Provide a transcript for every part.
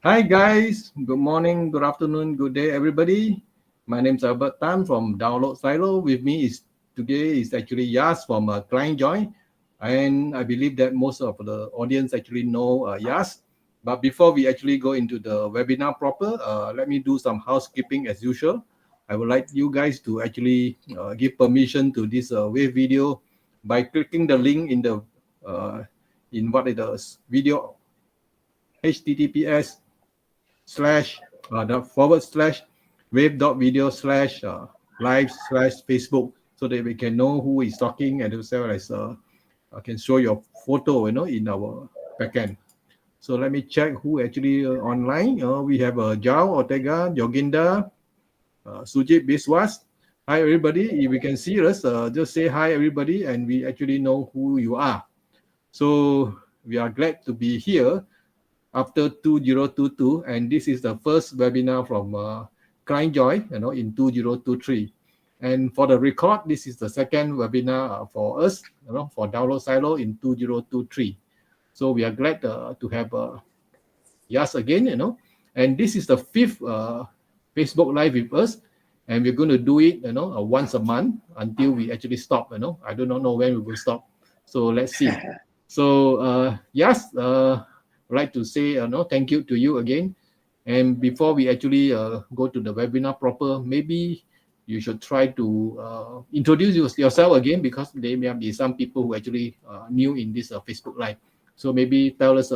Hi guys, good morning, good afternoon, good day everybody. My name is Albert Tan from Download Silo. With me is today is actually Yash from Clientjoy, and I believe that most of the audience actually know Yash. But before we actually go into the webinar proper, let me do some housekeeping as usual. I would like you guys to actually give permission to this wave video by clicking the link in the in what it is video https slash the forward slash wave.video slash live slash Facebook so that we can know who is talking and as well as can show your photo, in our backend. So let me check who actually online. We have Jao Ortega, Joginda, Sujit Biswas. Hi everybody. If you can see us, just say hi everybody, and we actually know who you are. So we are glad to be here after 2022, and this is the first webinar from Clientjoy, in 2023. And for the record, this is the second webinar for us, for Download Silo in 2023. So we are glad to have Yas again, and this is the fifth Facebook Live with us, and we're going to do it, once a month until we actually stop. I do not know when we will stop. So let's see. So Yas, I'd like to say no thank you to you again. And before we actually go to the webinar proper, maybe you should try to introduce yourself again because there may be some people who actually new in this Facebook Live. So maybe tell us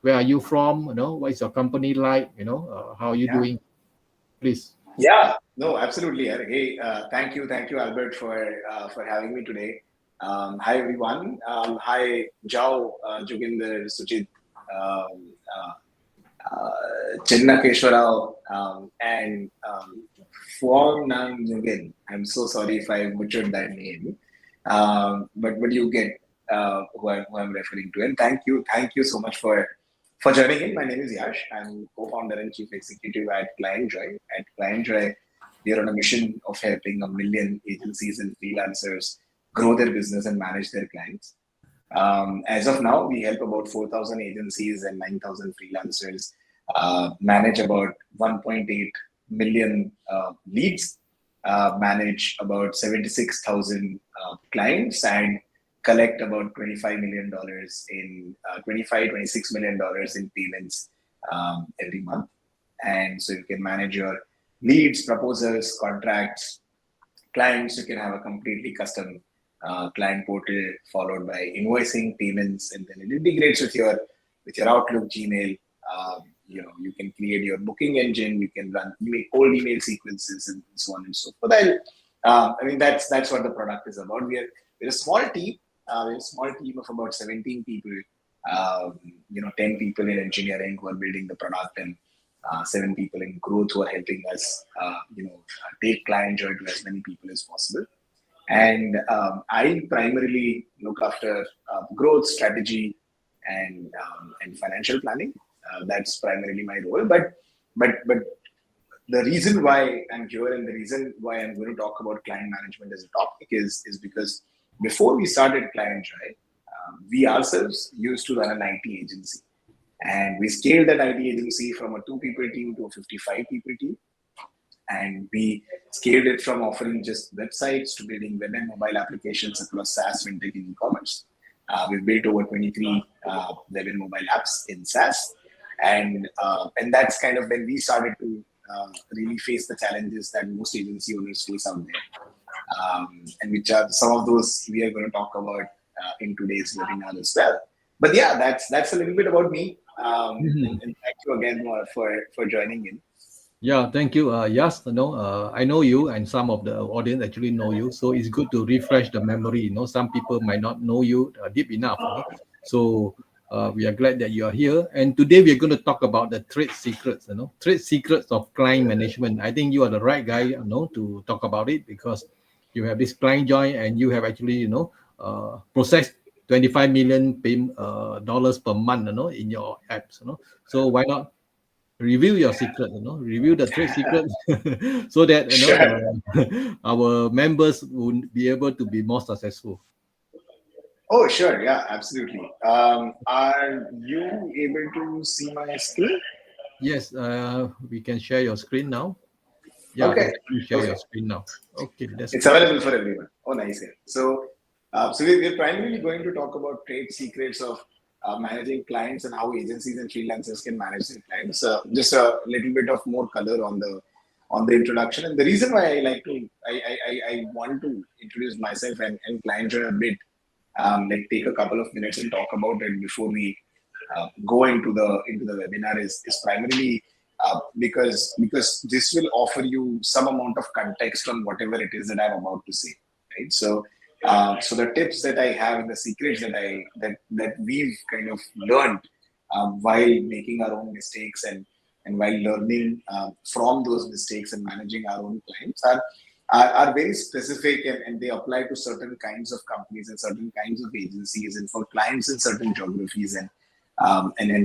where are you from? What is your company like? How are you Yeah, doing? Please. yeah, no, absolutely. Hey, thank you, Albert, for having me today. Hi, everyone. Hi, Jao, Joginder, Sujit, um, Chinna Keshwarao, and Fuang Nam Nguyen. I'm so sorry if I butchered that name, but you get who I'm referring to. And thank you so much for joining in. My name is Yash. I'm co-founder and chief executive at Clientjoy. At Clientjoy, we are on a mission of helping a million agencies and freelancers grow their business and manage their clients. As of now, we help about 4,000 agencies and 9,000 freelancers manage about 1.8 million leads, manage about 76,000 clients, and collect about $25 million in 26 million dollars in payments every month. And so you can manage your leads, proposals, contracts, clients. You can have a completely custom client portal followed by invoicing, payments, and then it integrates with your Outlook, Gmail. You can create your booking engine. You can run cold email sequences and so on and so forth. I mean that's what the product is about. We're a small team. We're a small team of about 17 people. 10 people in engineering who are building the product, and 7 people in growth who are helping us, take Clientjoy to as many people as possible. And I primarily look after growth strategy and financial planning. That's primarily my role. But the reason why I'm here and the reason why I'm going to talk about client management as a topic is because before we started Clientjoy, we ourselves used to run an IT agency, and we scaled that IT agency from a 2 people team to a 55 people team. And we scaled it from offering just websites to building web and mobile applications across SaaS, fintech, and e-commerce. We've built over 23 web and mobile apps in SaaS, and that's kind of when we started to really face the challenges that most agency owners face out there, and which are some of those we are going to talk about in today's webinar as well. But yeah, that's a little bit about me, and thank you again for joining in. Yeah, thank you. Yes, I know you, and some of the audience actually know you. So it's good to refresh the memory. Some people might not know you deep enough. So we are glad that you are here. And today we are going to talk about the trade secrets. Trade secrets of client management. I think you are the right guy, to talk about it because you have this client join and you have actually, processed 25 million dollars per month, in your apps. So why not reveal your secret, reveal the trade secret so that Sure. our members will be able to be more successful. Oh, sure. Yeah, absolutely. Are you able to see my screen? Yes, we can share your screen now. Yeah, Okay, actually share your perfect. screen now. Okay, that's It's good. available for everyone. Oh, nice. Yeah. So we're primarily going to talk about trade secrets of managing clients and how agencies and freelancers can manage their clients. Just a little bit of more color on the introduction. And the reason why I want to introduce myself and Clientjoy a bit, like take a couple of minutes and talk about it before we go into the webinar is primarily because this will offer you some amount of context on whatever it is that I'm about to say, right? So the tips that I have and the secrets that we've kind of learned while making our own mistakes and while learning from those mistakes and managing our own clients are very specific, and they apply to certain kinds of companies and certain kinds of agencies and for clients in certain geographies and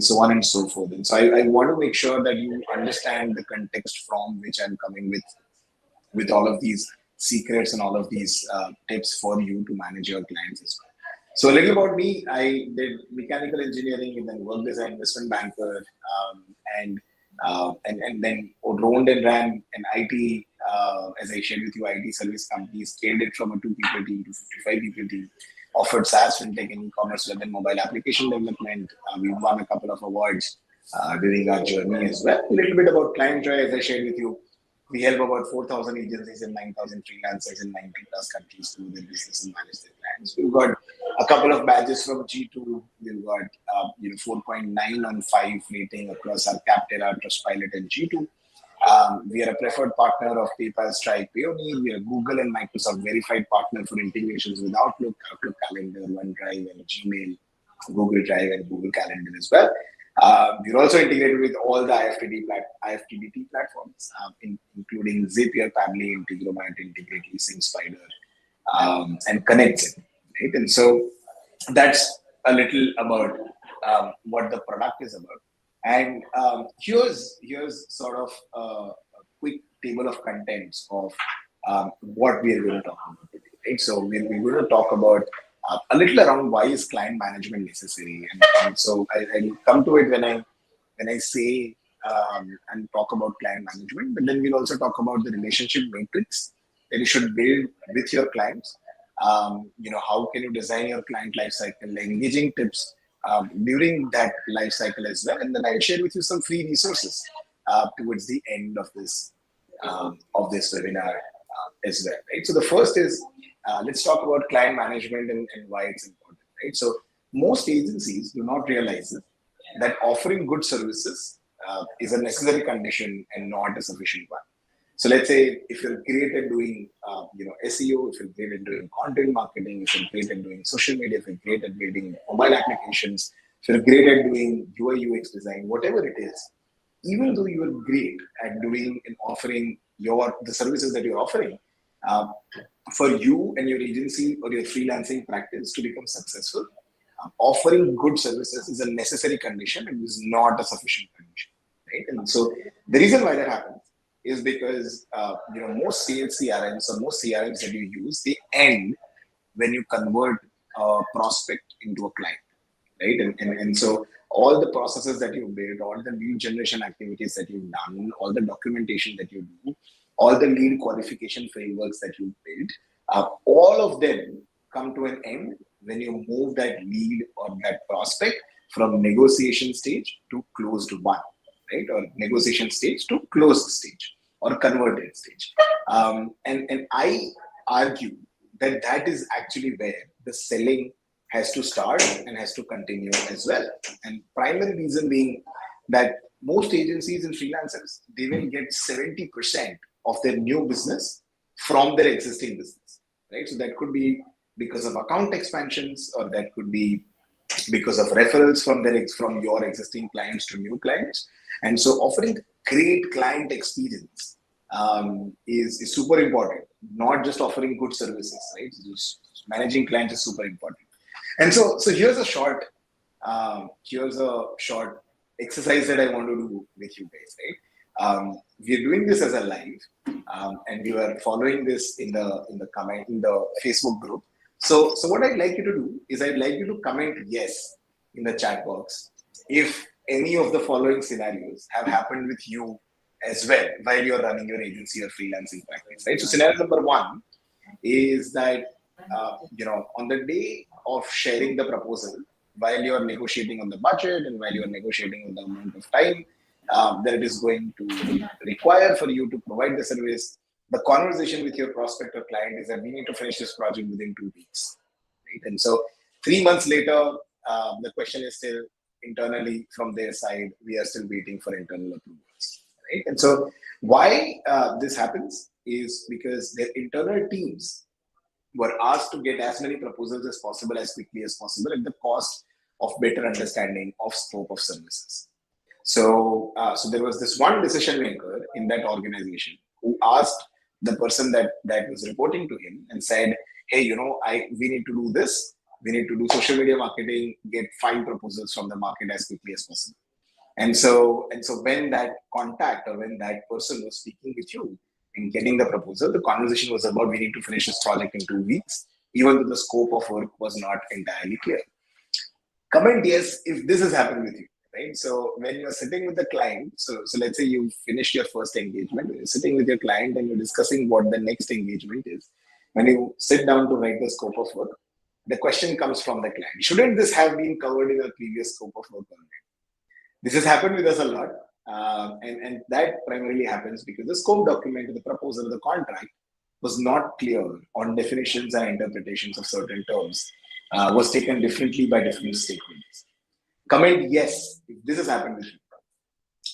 so on and so forth. And so I want to make sure that you understand the context from which I'm coming with all of these secrets and all of these tips for you to manage your clients as well. So a little about me: I did mechanical engineering and then worked as an investment banker, and and then owned and ran an IT, as I shared with you, IT service company, scaled it from a 2 people team to 55 people team, offered SaaS, fintech, and e-commerce web and mobile application development. We won a couple of awards during our journey as well. A little bit about Clientjoy, as I shared with you. We help about 4,000 agencies and 9,000 freelancers in 90 plus countries to do their business and manage their clients. We've got a couple of badges from G2. We've got 4.9 on 5 rating across our Capterra, Trustpilot, and G2. We are a preferred partner of PayPal, Stripe, Payoneer. We are Google and Microsoft verified partner for integrations with Outlook, Outlook Calendar, OneDrive, and Gmail, Google Drive, and Google Calendar as well. We're also integrated with all the IFTDT platforms, including Zapier, Family, Integromat, Integrately, SingSpider, and Connects. Right? And so that's a little about what the product is about. And here's sort of a quick table of contents of what we are going to talk about today. Right? So we're going to talk about a little around why is client management necessary, and so I'll come to it when I say and talk about client management. But then we'll also talk about the relationship matrix that you should build with your clients. How can you design your client lifecycle, engaging tips during that life cycle as well. And then I'll share with you some free resources towards the end of this webinar as well. Right. So the first is let's talk about client management and why it's important. Right. So most agencies do not realize that offering good services is a necessary condition and not a sufficient one. So let's say if you're great at doing SEO, if you're great at doing content marketing, if you're great at doing social media, if you're great at building mobile applications, if you're great at doing UI UX design, whatever it is, even though you are great at doing and offering the services that you're offering, um, for you and your agency or your freelancing practice to become successful, offering good services is a necessary condition and is not a sufficient condition, right? And so the reason why that happens is because most sales CRMs or most CRMs that you use, they end when you convert a prospect into a client, right? And so all the processes that you build, all the lead generation activities that you've done, all the documentation that you do, all the lead qualification frameworks that you build, all of them come to an end when you move that lead or that prospect from negotiation stage to closed one, right? Or negotiation stage to closed stage or converted stage. And I argue that that is actually where the selling has to start and has to continue as well. And primary reason being that most agencies and freelancers, they will get 70% of their new business from their existing business, right? So that could be because of account expansions, or that could be because of referrals from your existing clients to new clients. And so offering great client experience is super important, not just offering good services, right? Just managing clients is super important. And so here's a short exercise that I want to do with you guys, right? We're doing this as a live, and we were following this in the Facebook group. So what I'd like you to do is I'd like you to comment yes in the chat box if any of the following scenarios have happened with you as well while you're running your agency or freelancing practice, right? So scenario number one is that on the day of sharing the proposal, while you're negotiating on the budget and while you're negotiating on the amount of time that it is going to require for you to provide the service, the conversation with your prospect or client is that we need to finish this project within 2 weeks, right? And so 3 months later, the question is still internally from their side, we are still waiting for internal approvals, right? And so why this happens is because their internal teams were asked to get as many proposals as possible as quickly as possible at the cost of better understanding of scope of services. So there was this one decision maker in that organization who asked the person that was reporting to him and said, hey, we need to do this. We need to do social media marketing, get 5 proposals from the market as quickly as possible. And so when that contact or when that person was speaking with you and getting the proposal, the conversation was about we need to finish this project in 2 weeks, even though the scope of work was not entirely clear. Comment yes if this has happened with you, right? So when you're sitting with the client, so let's say you finished your first engagement, you're sitting with your client and you're discussing what the next engagement is. When you sit down to write the scope of work, the question comes from the client. Shouldn't this have been covered in a previous scope of work already? This has happened with us a lot. And that primarily happens because the scope document, the proposal, the contract was not clear on definitions and interpretations of certain terms, was taken differently by different stakeholders. Comment yes if this has happened with you.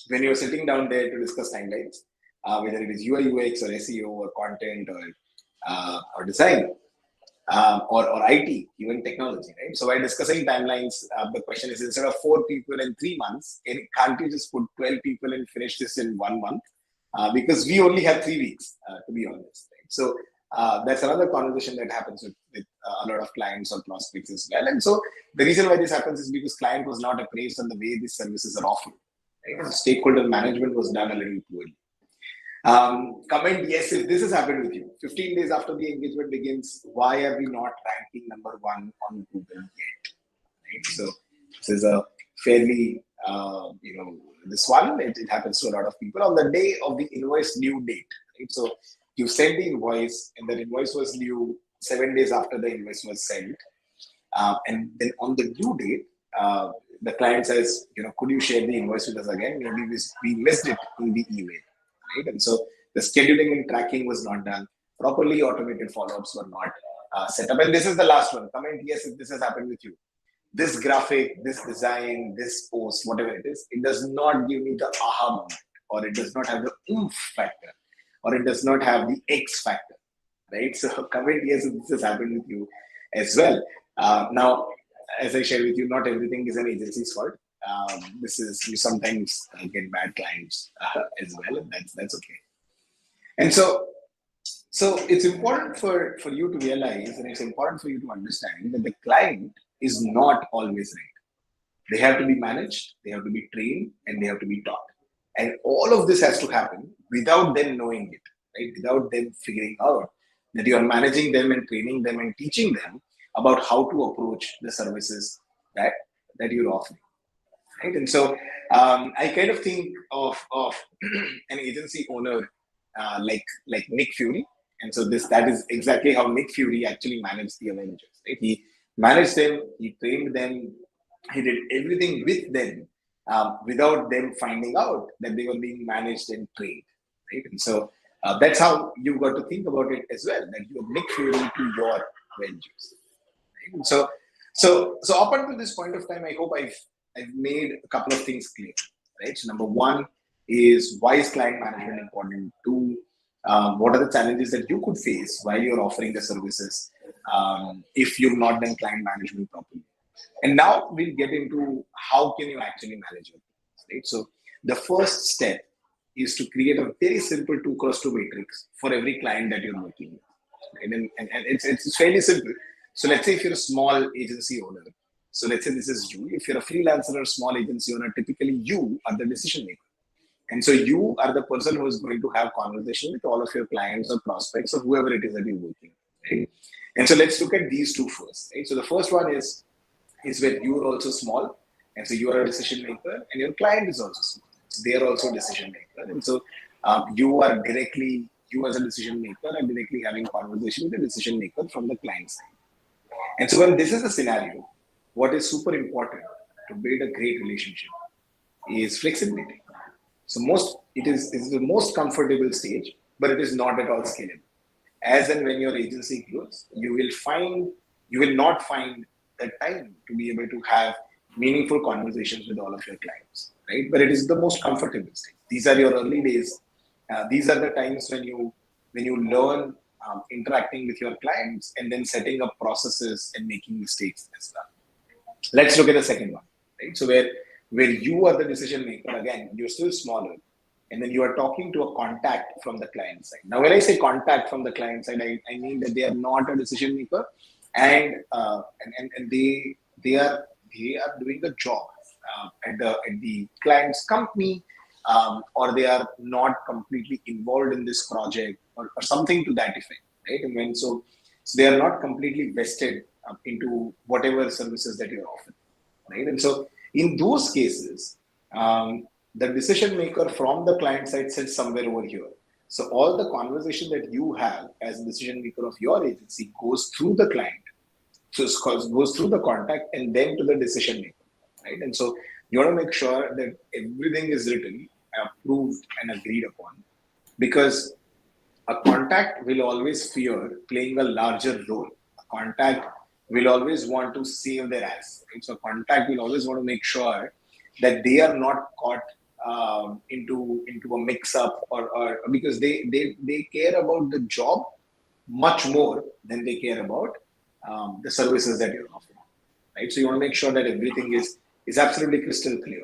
When you're sitting down there to discuss timelines, whether it is UI, UX or SEO or content or design, or IT, even technology, right? So while discussing timelines, the question is, instead of 4 people in 3 months, can't you just put 12 people and finish this in 1 month? Because we only have 3 weeks, to be honest. Right? So that's another conversation that happens with a lot of clients or prospects as well. And so the reason why this happens is because client was not appraised on the way these services are offered. Right? So stakeholder management was done a little poorly. Comment yes if this has happened with you. 15 days after the engagement begins, why are we not ranking number 1 on Google yet? Right? So this is a fairly, this one, it happens to a lot of people on the day of the invoice due date. Right? So you send the invoice and the invoice was due 7 days after the invoice was sent. And then on the due date, the client says, could you share the invoice with us again? Maybe we missed it in the email. Right? And so the scheduling and tracking was not done properly. Automated follow-ups were not set up. And this is the last one. Comment yes if this has happened with you. This graphic, this design, this post, whatever it is, it does not give me the aha moment, or it does not have the oomph factor, or it does not have the X factor. Right? So comment yes if this has happened with you as well. Now, as I shared with you, not everything is an agency's fault. This is, you sometimes get bad clients as well, and that's okay. And so it's important for you to realize, and it's important for you to understand that the client is not always right. They have to be managed, they have to be trained, and they have to be taught. And all of this has to happen without them knowing it, right? Without them figuring out that you are managing them and training them and teaching them about how to approach the services that you're offering. Right? And so I kind of think of an agency owner like Nick Fury. And so that is exactly how Nick Fury actually managed the Avengers. Right? He managed them, he trained them, he did everything with them without them finding out that they were being managed and trained. Right? And so that's how you've got to think about it as well, that you're Nick Fury to your Avengers. Right? And so up until this point of time, I hope I've made a couple of things clear, right? So number 1 is, why is client management important? 2, what are the challenges that you could face while you're offering the services if you've not done client management properly? And now we'll get into how can you actually manage your business, right? So the first step is to create a very simple 2x2 matrix for every client that you're working with. Right? And it's fairly simple. So let's say if you're a small agency owner, so let's say this is you. If you're a freelancer or small agency owner, typically you are the decision maker. And so you are the person who is going to have conversation with all of your clients or prospects or whoever it is that you're working with. Right? And so let's look at these two first. Right? So the first one is when you're also small And so you are a decision maker, and your client is also small. So they are also decision maker, and so you as a decision maker are directly having conversation with the decision maker from the client side. And so when this is the scenario, what is super important to build a great relationship is flexibility. So it is the most comfortable stage, but it is not at all scalable. As and when your agency grows, you will not find the time to be able to have meaningful conversations with all of your clients, right? But it is the most comfortable stage. These are your early days. These are the times when you learn interacting with your clients and then setting up processes and making mistakes as well. Let's look at the second one, right? So where you are the decision maker, again, you're still smaller, and then you are talking to a contact from the client side. Now, when I say contact from the client side, I mean that they are not a decision maker, and they are doing the job at the client's company, or they are not completely involved in this project, or something to that effect, right? And so they are not completely vested into whatever services that you're offering, right? And so in those cases, the decision maker from the client side sits somewhere over here. So all the conversation that you have as a decision maker of your agency goes through the client, so it goes through the contact and then to the decision maker, right? And so you want to make sure that everything is written, approved, and agreed upon, because a contact will always fear playing a larger role. A contact will always want to save their ass. Right? So a contact will always want to make sure that they are not caught into a mix-up, or because they care about the job much more than they care about the services that you're offering. Right? So you want to make sure that everything is absolutely crystal clear.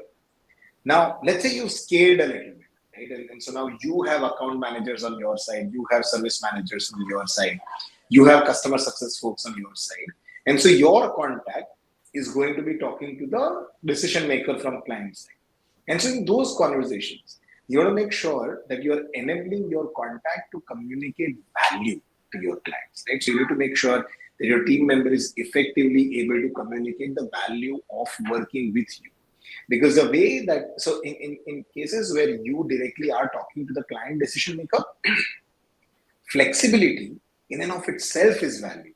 Now, let's say you've scaled a little bit, right? And so now you have account managers on your side, you have service managers on your side, you have customer success folks on your side. And so your contact is going to be talking to the decision maker from client side. And so in those conversations, you want to make sure that you are enabling your contact to communicate value to your clients, right? So you need to make sure that your team member is effectively able to communicate the value of working with you. Because the way that, so in cases where you directly are talking to the client decision maker, flexibility in and of itself is value,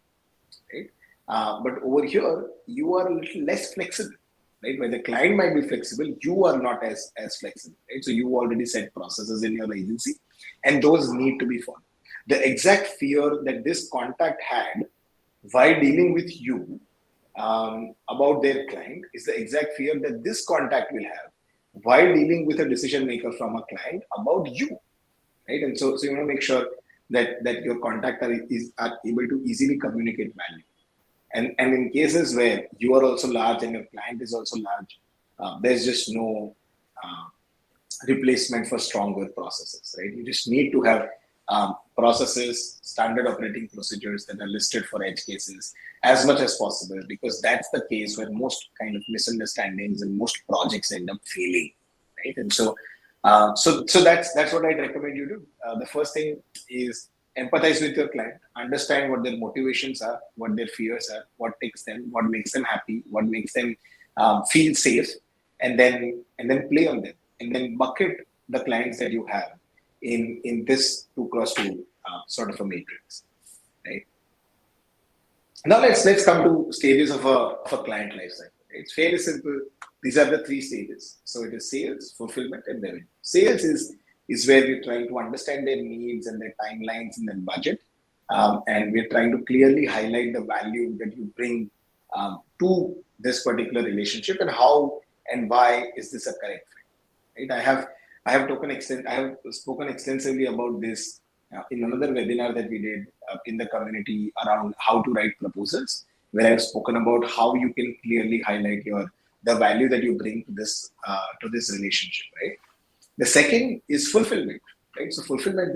right? But over here, you are a little less flexible, right? Where the client might be flexible, you are not as flexible, right? So you already set processes in your agency, and those need to be followed. The exact fear that this contact had while dealing with you about their client is the exact fear that this contact will have while dealing with a decision maker from a client about you, right? And so you want to make sure that your contact are able to easily communicate value. And in cases where you are also large and your client is also large, there's just no uh, replacement for stronger processes, right? You just need to have processes, standard operating procedures that are listed for edge cases as much as possible, because that's the case where most kind of misunderstandings and most projects end up failing, right? And so that's what I'd recommend you do. The first thing is empathize with your client, understand what their motivations are, what their fears are, what makes them happy, what makes them feel safe, and then play on them, and then bucket the clients that you have in this 2x2 sort of a matrix, right? Now let's come to stages of a client lifecycle. It's fairly simple. These are the three stages. So it is sales, fulfillment, and revenue. Sales is where we're trying to understand their needs and their timelines and their budget, and we're trying to clearly highlight the value that you bring to this particular relationship, and how and why is this a correct fit, right? I have spoken extensively about this in another webinar that we did in the community around how to write proposals, where I've spoken about how you can clearly highlight the value that you bring to this relationship, right? The second is fulfillment, right? So fulfillment,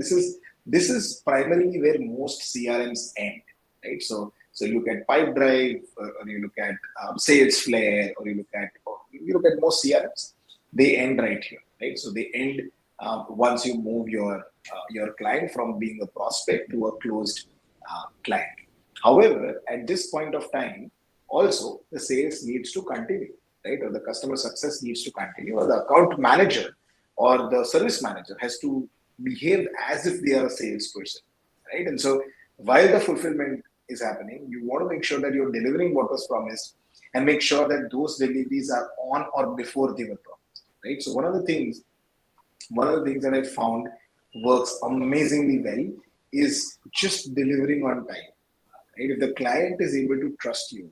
this is primarily where most CRMs end, right? So you look at Pipedrive, or you look at Salesflare, or you look at most CRMs, they end right here, right? So they end once you move your client from being a prospect to a closed client. However, at this point of time, also the sales needs to continue, right? Or the customer success needs to continue, or the account manager or the service manager has to behave as if they are a salesperson, right? And so while the fulfillment is happening, you want to make sure that you're delivering what was promised and make sure that those deliveries are on or before they were promised, right? So one of the things that I found works amazingly well is just delivering on time. Right? If the client is able to trust you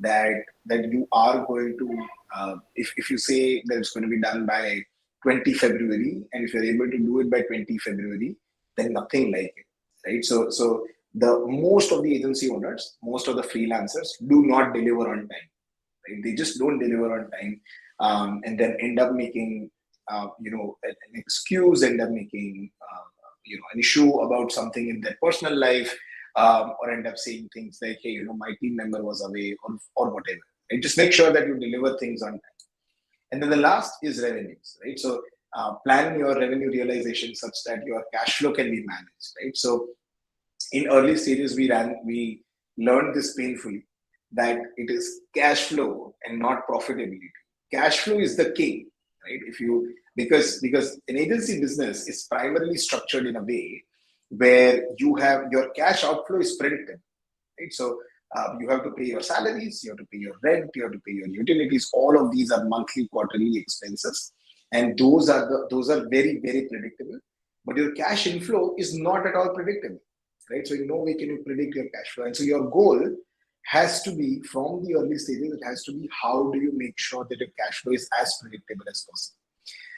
that you are going to, if you say that it's going to be done by 20 February, and if you're able to do it by 20 February, then nothing like it, right? So the most of the agency owners, most of the freelancers do not deliver on time, right? They just don't deliver on time, and then end up making, an excuse, end up making, an issue about something in their personal life, or end up saying things like, hey, my team member was away, or whatever. Right? Just make sure that you deliver things on time. And then the last is revenues, right? So plan your revenue realization such that your cash flow can be managed, right? So in early stages, we learned this painfully, that it is cash flow and not profitability. Cash flow is the king, right? If you because an agency business is primarily structured in a way where you have your cash outflow is predictable, right? So you have to pay your salaries, you have to pay your rent, you have to pay your utilities. All of these are monthly, quarterly expenses, and those are very, very predictable. But your cash inflow is not at all predictable, right? So in no way can you predict your cash flow, and so your goal has to be from the early stages. It has to be, how do you make sure that your cash flow is as predictable as possible?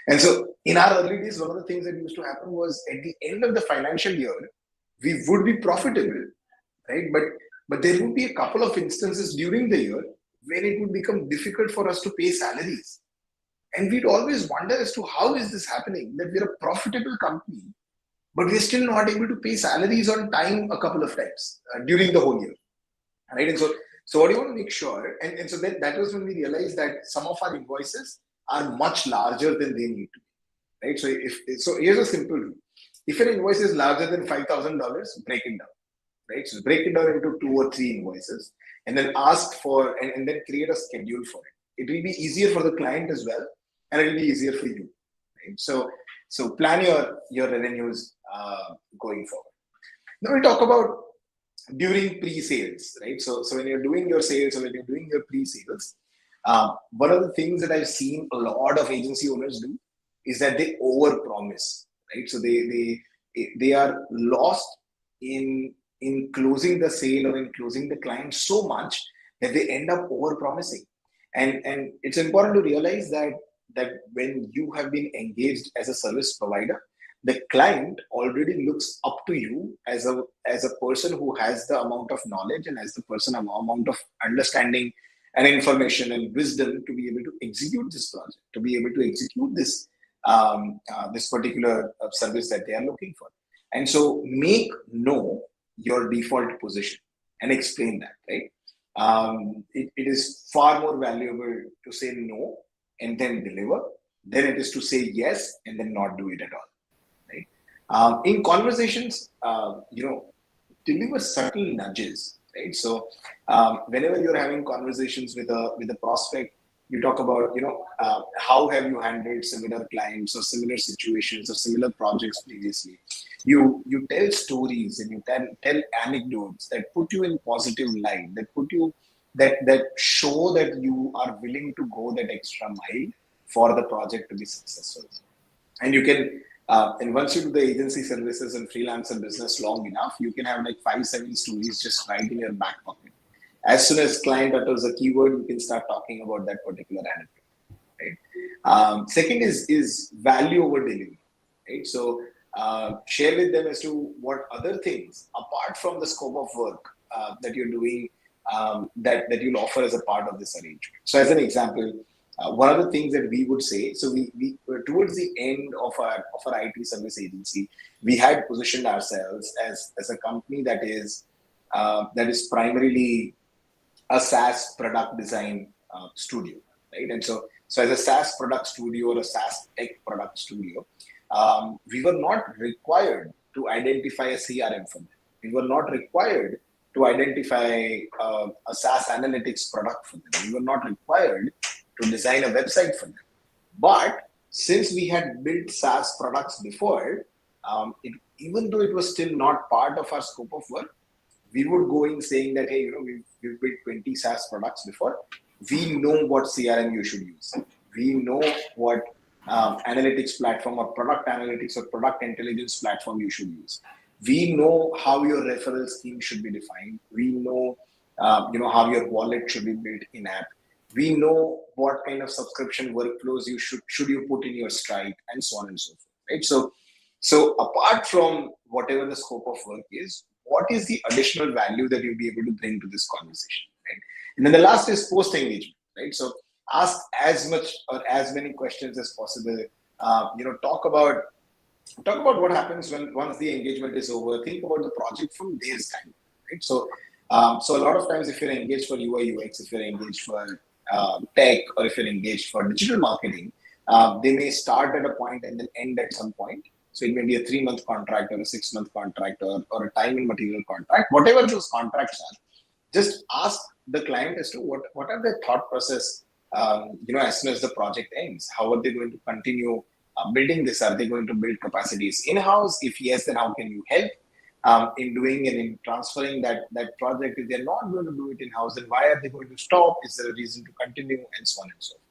And so in our early days, one of the things that used to happen was at the end of the financial year, we would be profitable, right? But there would be a couple of instances during the year where it would become difficult for us to pay salaries. And we'd always wonder as to how is this happening, that we're a profitable company, but we're still not able to pay salaries on time a couple of times during the whole year, right? And so what do you want to make sure? And so that was when we realized that some of our invoices are much larger than they need to be, right? So here's a simple rule: if an invoice is larger than $5,000, break it down, right? So break it down into 2 or 3 invoices, and then ask for, and then create a schedule for it. It will be easier for the client as well, and it will be easier for you, right? So plan your revenues going forward. Now we talk about during pre-sales, right? So when you're doing your sales, or when you're doing your pre-sales, one of the things that I've seen a lot of agency owners do is that they over-promise, right? So they are lost in closing the sale or in closing the client so much that they end up over-promising. And it's important to realize that when you have been engaged as a service provider, the client already looks up to you as a person who has the amount of knowledge and as the person amount of understanding and information and wisdom to be able to execute this project, to be able to execute this particular service that they are looking for. And so make no your default position and explain that, right? It is far more valuable to say no and then deliver than it is to say yes and then not do it at all, right? In conversations, deliver subtle nudges, right? So whenever you're having conversations with a prospect, you talk about, how have you handled similar clients or similar situations or similar projects previously. You tell stories and you tell anecdotes that put you in positive light, that show that you are willing to go that extra mile for the project to be successful. And you can, and once you do the agency services and freelancer business long enough, you can have like 5-7 stories just right in your back pocket. As soon as client utters a keyword, you can start talking about that particular anecdote, right? Second is value over delivery, right? So share with them as to what other things apart from the scope of work that you're doing, that you'll offer as a part of this arrangement. So as an example, one of the things that we would say, so we were towards the end of our IT service agency, we had positioned ourselves as a company that is primarily a SaaS product design studio, right? And so as a SaaS product studio or a SaaS tech product studio, we were not required to identify a CRM for them. We were not required to identify a SaaS analytics product for them. We were not required to design a website for them. But since we had built SaaS products before, even though it was still not part of our scope of work, we would go in saying that, hey, we've built 20 SaaS products before. We know what CRM you should use. We know what analytics platform or product analytics or product intelligence platform you should use. We know how your referral scheme should be defined. We know, how your wallet should be built in app. We know what kind of subscription workflows you should you put in your Stripe, and so on and so forth. Right. So apart from whatever the scope of work is, what is the additional value that you'll be able to bring to this conversation, right? And then the last is post engagement, right? So ask as much or as many questions as possible. Talk about what happens once the engagement is over. Think about the project from their time, right? So a lot of times, if you're engaged for UI UX, if you're engaged for tech, or if you're engaged for digital marketing, they may start at a point and then end at some point. So it may be a 3-month contract or a 6-month contract or a time and material contract, whatever those contracts are. Just ask the client as to what are their thought process, as soon as the project ends. How are they going to continue building this? Are they going to build capacities in-house? If yes, then how can you help in doing and in transferring that project? If they're not going to do it in-house, then why are they going to stop? Is there a reason to continue? And so on and so forth.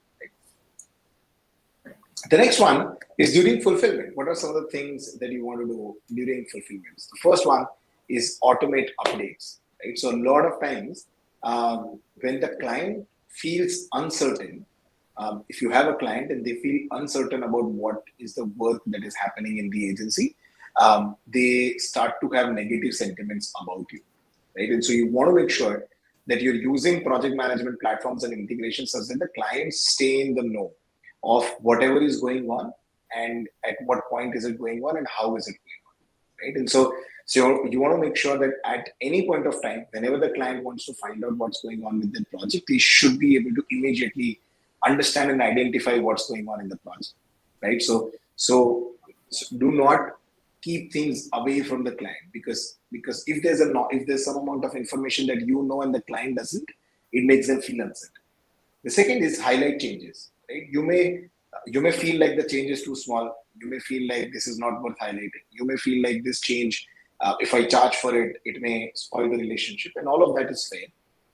The next one is during fulfillment. What are some of the things that you want to do during fulfillment? The first one is automate updates. Right? So a lot of times when the client feels uncertain, if you have a client and they feel uncertain about what is the work that is happening in the agency, they start to have negative sentiments about you. Right? And so you want to make sure that you're using project management platforms and integrations such that the clients stay in the know of whatever is going on and at what point is it going on and how is it going on, right? And so you want to make sure that at any point of time, whenever the client wants to find out what's going on with the project, they should be able to immediately understand and identify what's going on in the project, right? So do not keep things away from the client, because if there's some amount of information that you know and the client doesn't, it makes them feel uncertain. The second is highlight changes. Right? You may feel like the change is too small. You may feel like this is not worth highlighting. You may feel like this change, if I charge for it, it may spoil the relationship, and all of that is fair.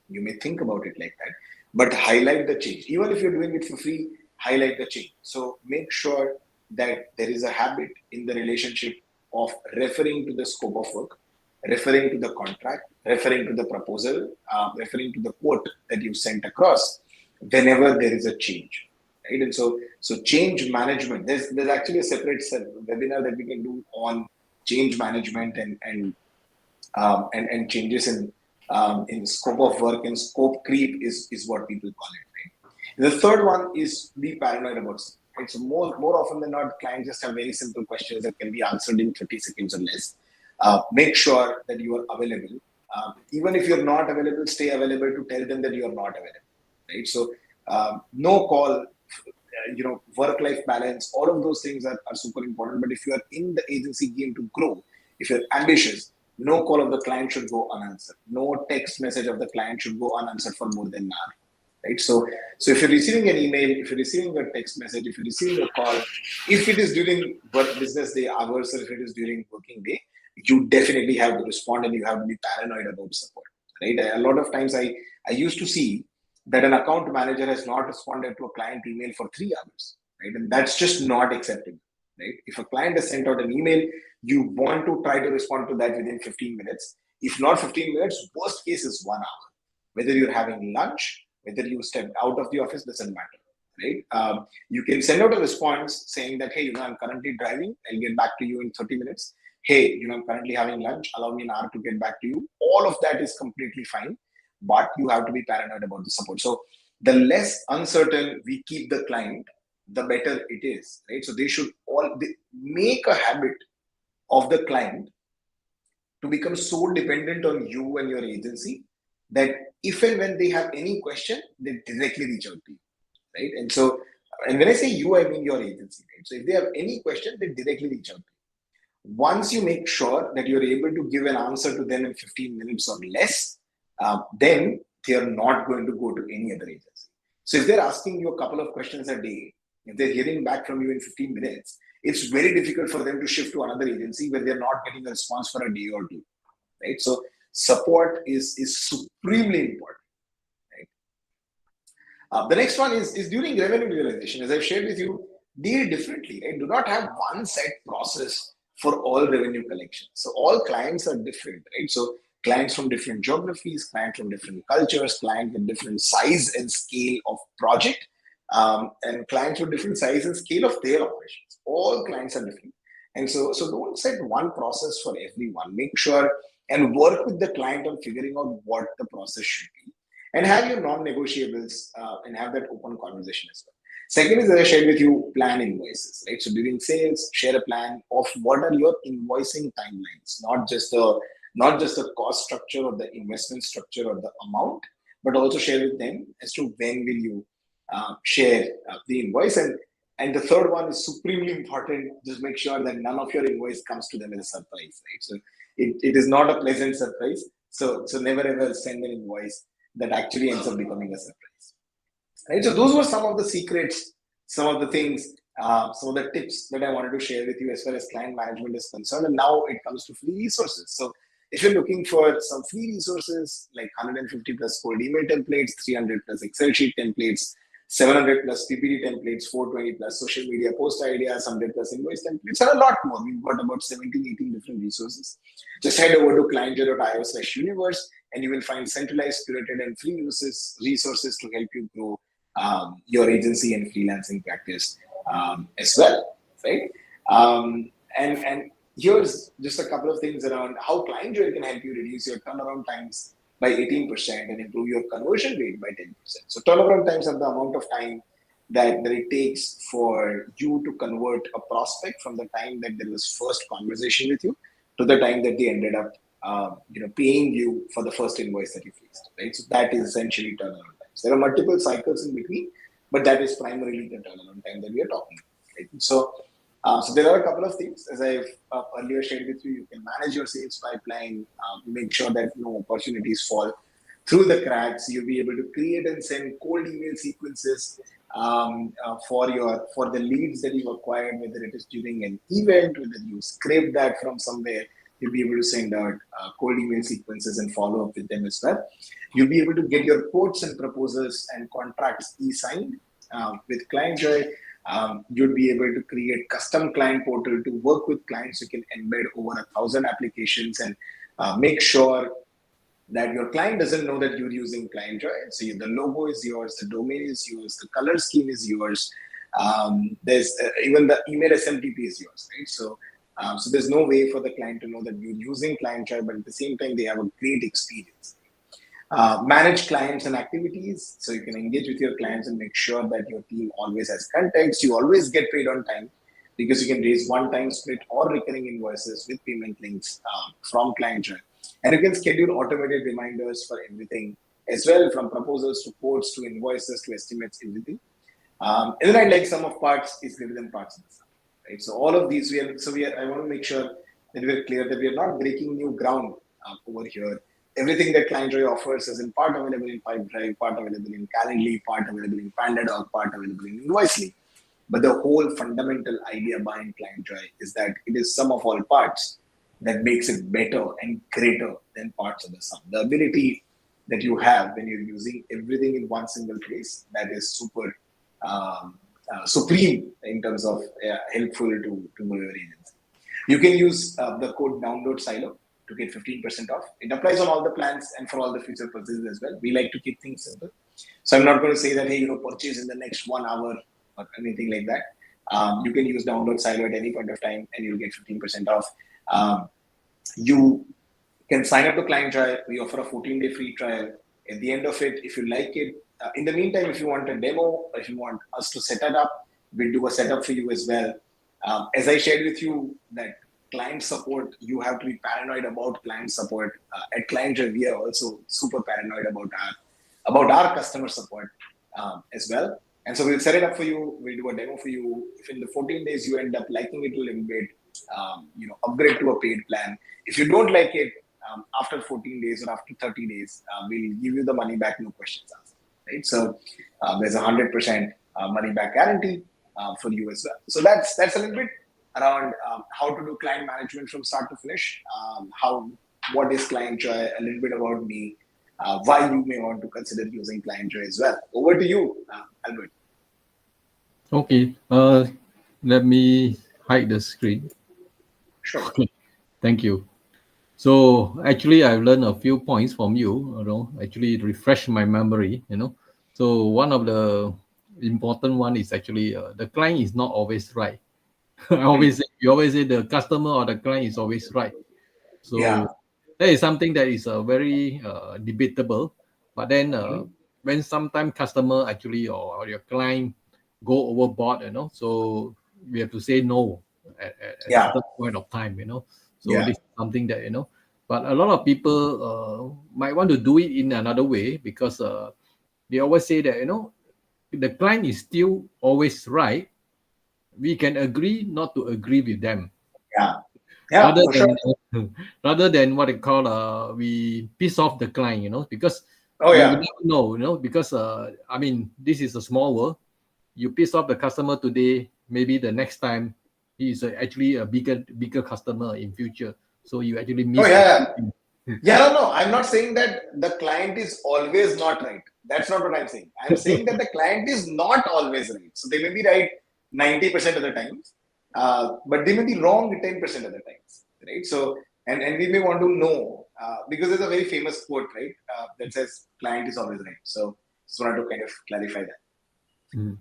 You may think about it like that, but highlight the change. Even if you're doing it for free, highlight the change. So make sure that there is a habit in the relationship of referring to the scope of work, referring to the contract, referring to the proposal, referring to the quote that you sent across whenever there is a change. Right? And so change management. There's actually a separate webinar that we can do on change management and changes in scope of work, and scope creep is what people call it. Right? The third one is be paranoid about something. Right? So more often than not, clients just have very simple questions that can be answered in 30 seconds or less. Make sure that you are available. Even if you're not available, stay available to tell them that you are not available. Right? So no call, work-life balance, all of those things are super important. But if you are in the agency game to grow, if you're ambitious, no call of the client should go unanswered. No text message of the client should go unanswered for more than an hour. Right? So if you're receiving an email, if you're receiving a text message, if you're receiving a call, if it is during business day hours or if it is during working day, you definitely have to respond and you have to be paranoid about support. Right? A lot of times I used to see that an account manager has not responded to a client email for 3 hours, right? And that's just not acceptable, right? If a client has sent out an email, you want to try to respond to that within 15 minutes. If not 15 minutes, worst case is 1 hour. Whether you're having lunch, whether you stepped out of the office, doesn't matter, right? You can send out a response saying that, hey, I'm currently driving. I'll get back to you in 30 minutes. Hey, I'm currently having lunch. Allow me an hour to get back to you. All of that is completely fine. But you have to be paranoid about the support. So the less uncertain we keep the client, the better it is, right? So they should make a habit of the client to become so dependent on you and your agency that if and when they have any question, they directly reach out to you, right? And when I say you, I mean your agency, right? So if they have any question, they directly reach out to you. Once you make sure that you're able to give an answer to them in 15 minutes or less, then they are not going to go to any other agency. So if they're asking you a couple of questions a day, if they're hearing back from you in 15 minutes, it's very difficult for them to shift to another agency where they're not getting a response for a day or two, right? So support is supremely important, right? The next one is during revenue realization. As I've shared with you, deal differently, right? Do not have one set process for all revenue collection. So all clients are different, right? So clients from different geographies, clients from different cultures, clients with different size and scale of project, and clients with different size and scale of their operations. All clients are different. And so don't set one process for everyone. Make sure and work with the client on figuring out what the process should be, and have your non-negotiables, and have that open conversation as well. Second is, as I shared with you, plan invoices, right? So during sales, share a plan of what are your invoicing timelines, not just the cost structure or the investment structure or the amount, but also share with them as to when will you share the invoice. And the third one is supremely important. Just make sure that none of your invoice comes to them as a surprise, right? So it is not a pleasant surprise. So never ever send an invoice that actually ends up becoming a surprise. Right. So those were some of the secrets, some of the things, some of the tips that I wanted to share with you as far as client management is concerned. And now it comes to free resources. So if you're looking for some free resources like 150 plus cold email templates, 300 plus Excel sheet templates, 700 plus PPT templates, 420 plus social media post ideas, 100 plus invoice templates, and a lot more. We've got about 17, 18 different resources. Just head over to clientjoy.io/universe and you will find centralized, curated, and free resources to help you grow your agency and freelancing practice as well, right? And here's just a couple of things around how Clientjoy can help you reduce your turnaround times by 18% and improve your conversion rate by 10%. So turnaround times are the amount of time that it takes for you to convert a prospect from the time that there was first conversation with you to the time that they ended up paying you for the first invoice that you faced, right? So that is essentially turnaround times. There are multiple cycles in between, but that is primarily the turnaround time that we are talking about, right? So there are a couple of things. As I've earlier shared with you, you can manage your sales pipeline, make sure that no opportunities fall through the cracks. You'll be able to create and send cold email sequences for the leads that you've acquired, whether it is during an event, whether you scrape that from somewhere. You'll be able to send out cold email sequences and follow up with them as well. You'll be able to get your quotes and proposals and contracts e-signed with Clientjoy. You'd be able to create custom client portal to work with clients. You can embed over 1,000 applications and make sure that your client doesn't know that you're using Clientjoy. So the logo is yours, the domain is yours, the color scheme is yours. There's even the email SMTP is yours, right? So there's no way for the client to know that you're using Clientjoy, but at the same time, they have a great experience. Manage clients and activities, so you can engage with your clients and make sure that your team always has context. You always get paid on time because you can raise one-time split or recurring invoices with payment links from Clientjoy. And you can schedule automated reminders for everything as well, from proposals to quotes to invoices to estimates, everything. And then I like sum of parts is greater than parts of the sum, right? So all of these, I want to make sure that we're clear that we are not breaking new ground over here. Everything that Clientjoy offers is in part available in Pipedrive, part available in Calendly, part available in PandaDoc, part available in Invoicely. But the whole fundamental idea behind Clientjoy is that it is sum of all parts that makes it better and greater than parts of the sum. The ability that you have when you're using everything in one single place, that is super supreme in terms of helpful to grow your agency. You can use the code download silo to get 15% off. It applies on all the plans and for all the future purchases as well. We like to keep things simple. So I'm not going to say that, hey, purchase in the next 1 hour or anything like that. You can use download silo at any point of time and you'll get 15% off. You can sign up to Clientjoy. We offer a 14-day free trial. At the end of it, if you like it, in the meantime, if you want a demo, or if you want us to set it up, we'll do a setup for you as well. As I shared with you, that client support, you have to be paranoid about client support. At Clientjoy, we are also super paranoid about our customer support as well. And so we'll set it up for you. We'll do a demo for you. If in the 14 days you end up liking it a little bit, upgrade to a paid plan. If you don't like it, after 14 days or after 30 days, we'll give you the money back, no questions asked. Right? So There's 100% money back guarantee for you as well. So that's a little bit around how to do client management from start to finish. What is Clientjoy? A little bit about me. Why you may want to consider using Clientjoy as well. Over to you, Albert. Okay. Let me hide the screen. Sure. Thank you. So actually, I've learned a few points from you. Actually refresh my memory. So one of the important one is actually the client is not always right. You always say the customer or the client is always right. Yeah. So that is something that is very debatable. But then when sometimes customer actually or your client go overboard, so we have to say no at Yeah. certain point of time. So Yeah. this is something that but a lot of people might want to do it in another way because they always say that the client is still always right. We can agree not to agree with them Yeah. Yeah. rather For than sure. rather than what they call we piss off the client, because Oh you yeah. never know, because I mean this is a small world. You piss off the customer today, maybe the next time he is actually a bigger customer in future. So you actually Oh miss yeah. the Yeah. Yeah, no, no. I'm not saying that the client is always not right. That's not what I'm saying. I'm saying that the client is not always right. So they may be right 90% of the times, but they may be wrong 10% of the times, right? So, and we may want to know because there's a very famous quote, right, that says client is always right. So, just wanted to kind of clarify that. Mm.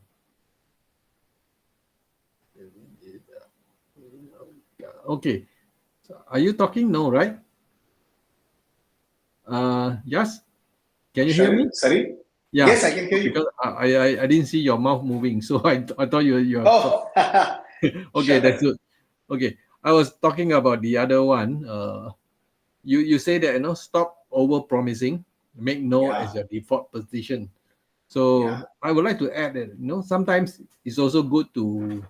Okay. So are you talking? No, right? Yes. Can you hear me? Sorry? Yeah. Yes, I can hear you. Because I didn't see your mouth moving, so I thought you are Oh, okay. That's sure. good. Okay, I was talking about the other one. You say that stop over promising, make no Yeah, as your default position. yeah, So I would like to add that sometimes it's also good to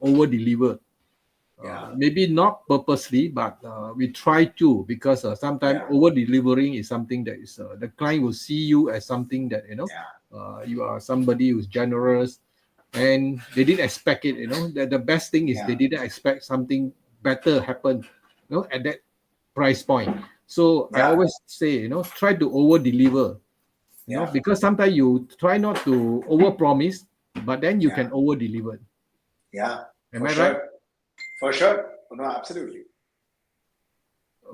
over deliver. yeah, Maybe not purposely, but we try to, because sometimes yeah, over delivering is something that is the client will see you as something that yeah, you are somebody who's generous, and they didn't expect it. The best thing is they yeah, didn't expect something better happen. At that price point. So I yeah, always say try to over deliver. yeah, Because sometimes you try not to over promise, but then you yeah, can over deliver. yeah, Am for I right? sure. For sure. No, absolutely.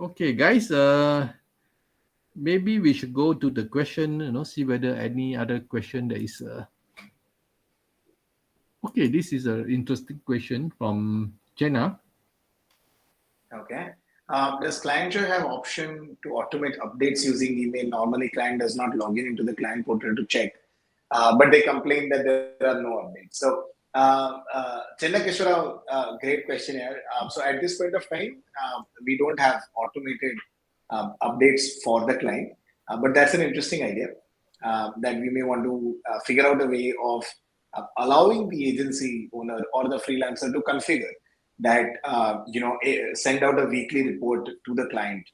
Okay, guys. Maybe we should go to the question. See whether any other question that is. Okay, this is an interesting question from Jenna. Okay. Does ClientJoy have option to automate updates using email? Normally, client does not log in into the client portal to check, but they complain that there are no updates. So, Chenna Kishora, great question here. So, at this point of time, we don't have automated updates for the client, but that's an interesting idea that we may want to figure out a way of allowing the agency owner or the freelancer to configure that send out a weekly report to the client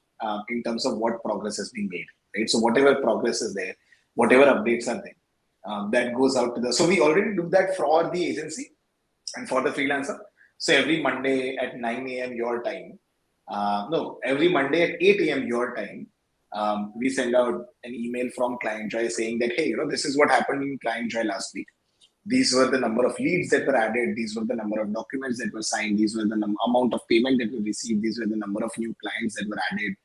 in terms of what progress has been made, right? So whatever progress is there, whatever updates are there, that goes out to the. So we already do that for the agency and for the freelancer. So every Monday at 9 a.m. your time, no, every Monday at 8 a.m. your time, we send out an email from Clientjoy saying that, hey, this is what happened in Clientjoy last week. These were the number of leads that were added. These were the number of documents that were signed. These were the amount of payment that we received. These were the number of new clients that were added.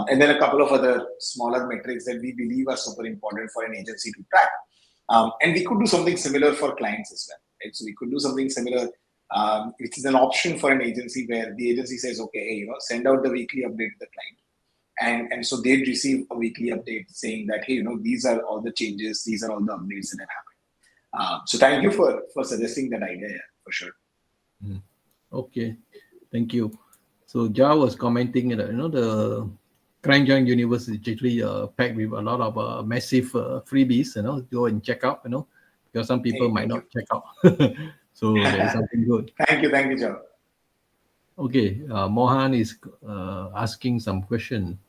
And then a couple of other smaller metrics that we believe are super important for an agency to track. And we could do something similar for clients as well. Right? So we could do something similar, which is an option for an agency where the agency says, okay, hey, send out the weekly update to the client. And so they'd receive a weekly update saying that, hey, these are all the changes, these are all the updates that have happened. So thank you for suggesting that idea, yeah, for sure. Okay, thank you. So Ja was commenting that the ClientJoy universe is actually packed with a lot of massive freebies. Go and check out. Because some people Hey, might thank not you. check out. So there is something good. Thank you, Joe. Okay, Mohan is asking some question.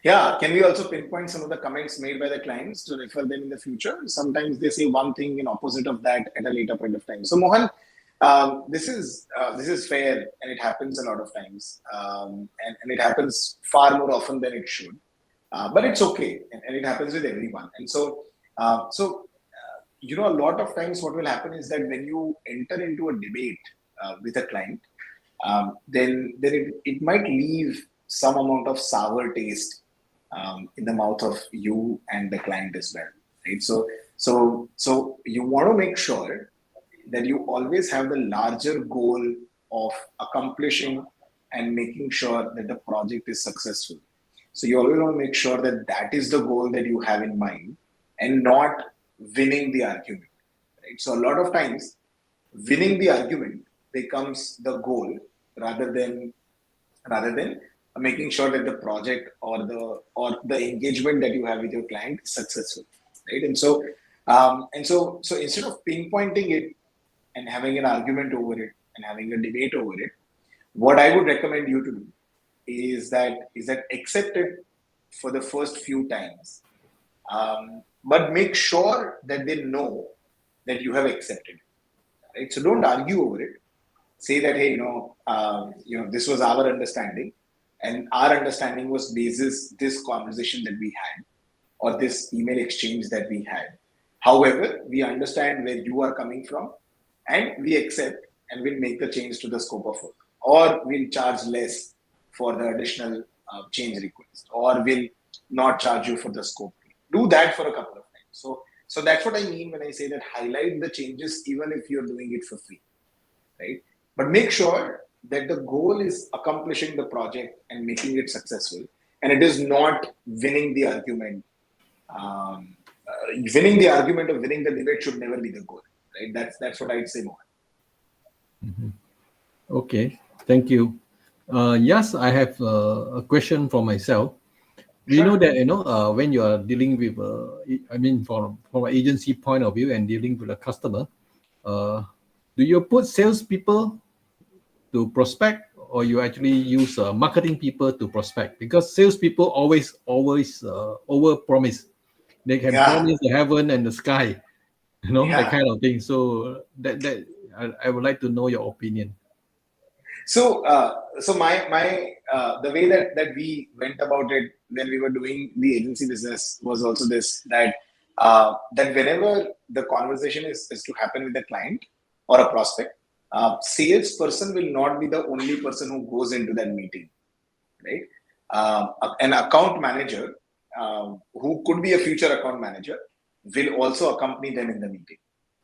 Yeah, can we also pinpoint some of the comments made by the clients to refer them in the future? Sometimes they say one thing in opposite of that at a later point of time. So Mohan, this is fair, and it happens a lot of times, and it happens far more often than it should. But it's okay, and it happens with everyone. And so a lot of times what will happen is that when you enter into a debate with a client, then it might leave some amount of sour taste in the mouth of you and the client as well, right? So you want to make sure that you always have the larger goal of accomplishing and making sure that the project is successful. So you always want to make sure that that is the goal that you have in mind, and not winning the argument, right? So a lot of times winning the argument becomes the goal, rather than making sure that the project or the engagement that you have with your client is successful, right? And so instead of pinpointing it and having an argument over it and having a debate over it, what I would recommend you to do is that accept it for the first few times, but make sure that they know that you have accepted it, right? So don't argue over it. Say that, hey, this was our understanding, and our understanding was basis this conversation that we had, or this email exchange that we had. However, we understand where you are coming from, and we accept, and we'll make the change to the scope of work, or we'll charge less for the additional change request, or we'll not charge you for the scope. Do that for a couple of times. So that's what I mean when I say that highlight the changes even if you're doing it for free, right? But make sure that the goal is accomplishing the project and making it successful, and it is not winning the argument. Winning the argument or winning the debate should never be the goal, right? That's what I'd say more. Okay, thank you. Yes, I have a question for myself. We know Sure. that when you are dealing with, I mean, from an agency point of view and dealing with a customer, uh, do you put salespeople to prospect, or you actually use marketing people to prospect? Because salespeople always over promise. They can Yeah, promise the heaven and the sky, that yeah. kind of thing. So that I would like to know your opinion. So my the way that we went about it when we were doing the agency business was also this, that whenever the conversation is to happen with a client or a prospect, salesperson will not be the only person who goes into that meeting, right? An account manager, who could be a future account manager, will also accompany them in the meeting,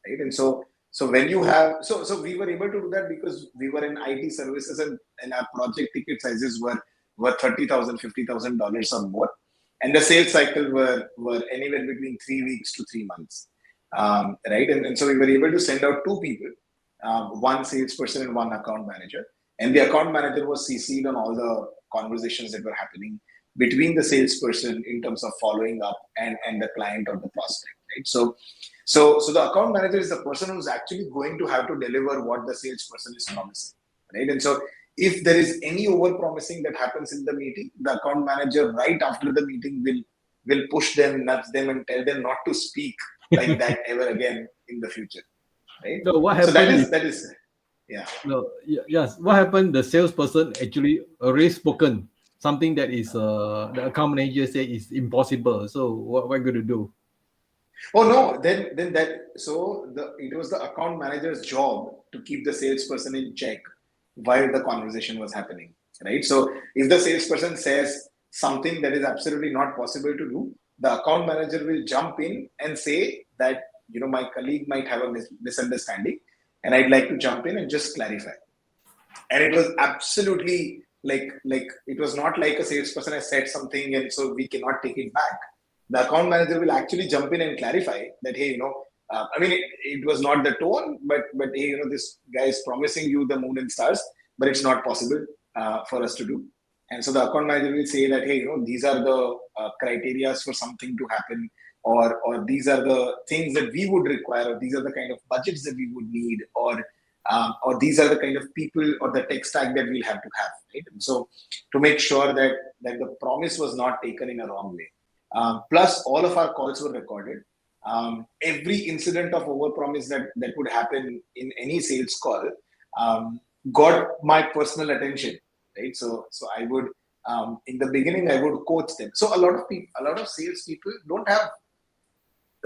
right? And so when you have so we were able to do that because we were in IT services, and our project ticket sizes were $30,000, $50,000 or more, and the sales cycle were anywhere between 3 weeks to 3 months, right? And so we were able to send out two people, one salesperson and one account manager, and the account manager was CC'd on all the conversations that were happening between the salesperson in terms of following up and the client or the prospect, right? So the account manager is the person who's actually going to have to deliver what the salesperson is promising, right? And so if there is any over promising that happens in the meeting, the account manager right after the meeting will push them, nudge them, and tell them not to speak like that ever again in the future, right? So what So that happened is if that is yeah. no, yes, what happened? The salesperson actually already spoken something that is the account manager say is impossible. So what we're going to do? Oh no, then that so the it was the account manager's job to keep the salesperson in check while the conversation was happening, right? So if the salesperson says something that is absolutely not possible to do, the account manager will jump in and say that, my colleague might have a misunderstanding, and I'd like to jump in and just clarify. And it was absolutely like it was not like a salesperson has said something and so we cannot take it back. The account manager will actually jump in and clarify that, hey, I mean, it was not the tone, but hey, this guy is promising you the moon and stars, but it's not possible for us to do. And so the account manager will say that, hey, these are the criteria for something to happen, or these are the things that we would require, or these are the kind of budgets that we would need, or or these are the kind of people or the tech stack that we'll have to have, right? And so to make sure that the promise was not taken in a wrong way. Plus, all of our calls were recorded. Every incident of overpromise that would happen in any sales call got my personal attention, right? So I would in the beginning I would coach them. So a lot of sales people don't have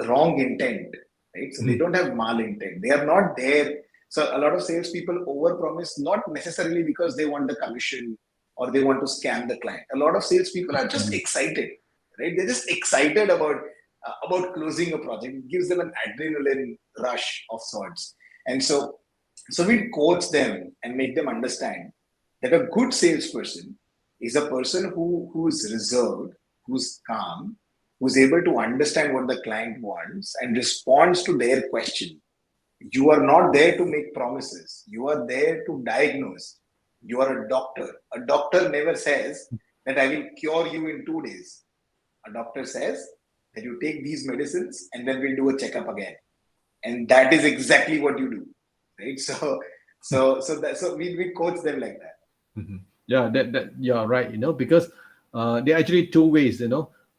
wrong intent, right? So they don't have mal intent. They are not there. So a lot of salespeople overpromise, not necessarily because they want the commission or they want to scam the client. A lot of salespeople are just excited, right? They're just excited about closing a project. It gives them an adrenaline rush of sorts. And so we coach them and make them understand that a good salesperson is a person who's reserved, who's calm, who's able to understand what the client wants and responds to their question. You are not there to make promises. You are there to diagnose. You are a doctor. A doctor never says that I will cure you in 2 days. A doctor says that you take these medicines and then we'll do a checkup again. And that is exactly what you do, right? So we coach them like that. Mhm. Yeah, that you're right. Because there are actually two ways.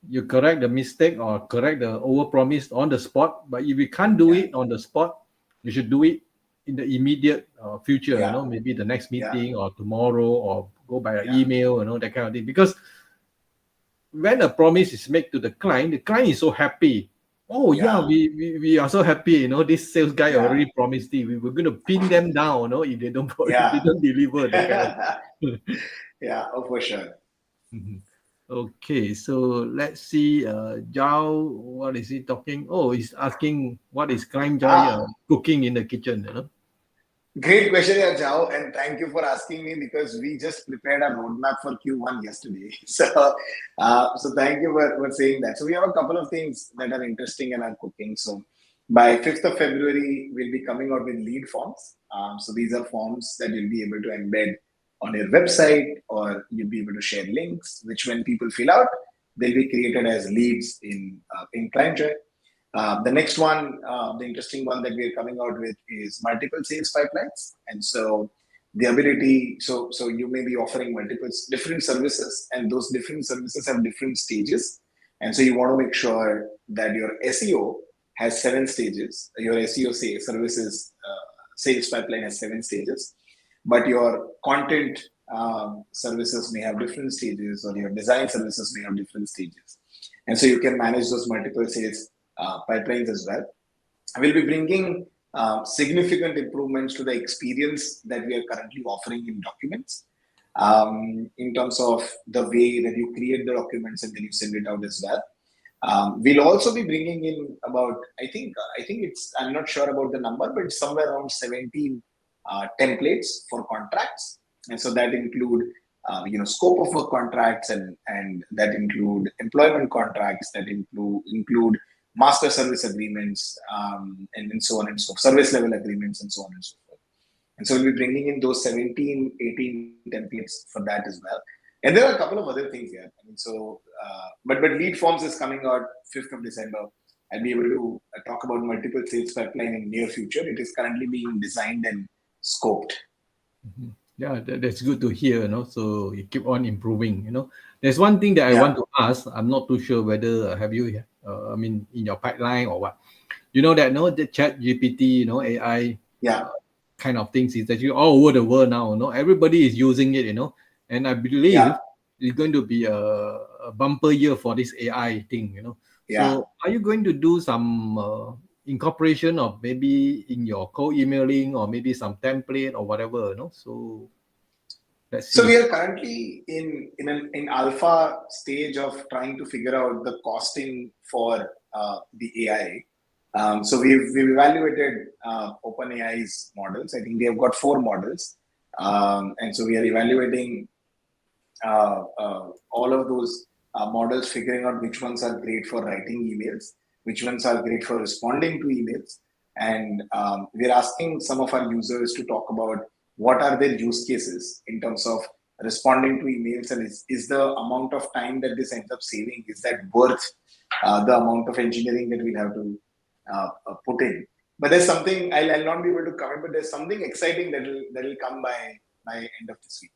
You correct the mistake or correct the overpromise on the spot. But if you can't do it on the spot, you should do it in the immediate future. Yeah. Maybe the next Yeah. meeting or tomorrow, or go by an Yeah. email. That kind of thing. Because when a promise is made to the client is so happy. Oh yeah, Yeah. we are so happy. This sales guy Yeah. already promised it. We were going to pin them down. If they don't if they Yeah. don't deliver that kind of. Yeah. Oh, for sure. Mhm. Okay, so let's see. Zhao, what is he talking? Oh, he's asking what is Clientjoy Ah, cooking in the kitchen. great question, Jao, and thank you for asking me because we just prepared a roadmap for Q1 yesterday. So thank you for saying that. So we have a couple of things that are interesting in our cooking. So by 5th of February, we'll be coming out with lead forms. So these are forms that you'll be able to embed on your website, or you'll be able to share links, which when people fill out, they'll be created as leads in Clientjoy. The next one, the interesting one that we're coming out with is multiple sales pipelines. And so the ability, so you may be offering multiple different services, and those different services have different stages. And so you want to make sure that your SEO has 7 stages. Your SEO services sales pipeline has 7 stages, but your content services may have different stages, or your design services may have different stages. And so you can manage those multiple sales pipelines as well. We'll be bringing significant improvements to the experience that we are currently offering in documents, in terms of the way that you create the documents and then you send it out as well. We'll also be bringing in about, I think it's, I'm not sure about the number, but it's somewhere around 17 templates for contracts. And so that include, scope of work contracts, and that include employment contracts, that include master service agreements, and so on and so forth, service level agreements, and so on and so forth. And so we'll be bringing in those 17, 18 templates for that as well. And there are a couple of other things here. But lead forms is coming out 5th of December. I'll be able to talk about multiple sales pipeline in near future. It is currently being designed and scoped. Mhm. Yeah, that's good to hear. So you keep on improving. There's one thing that I want to ask. I'm not too sure whether have you, in your pipeline or what. That the Chat GPT, AI, Yeah. kind of things is actually all over the world now. Everybody is using it. And I believe Yeah. it's going to be a bumper year for this AI thing. Yeah. So are you going to do some incorporation of maybe in your cold emailing, or maybe some template or whatever? So let's So see. we are currently in alpha stage of trying to figure out the costing for the AI. So we've evaluated OpenAI's models. I think they have got 4 models, and so we are evaluating all of those models, figuring out which ones are great for writing emails, which ones are great for responding to emails, and we're asking some of our users to talk about what are their use cases in terms of responding to emails, and is the amount of time that this ends up saving, is that worth the amount of engineering that we'll have to put in. But there's something I'll not be able to comment, but there's something exciting that'll come by end of this week.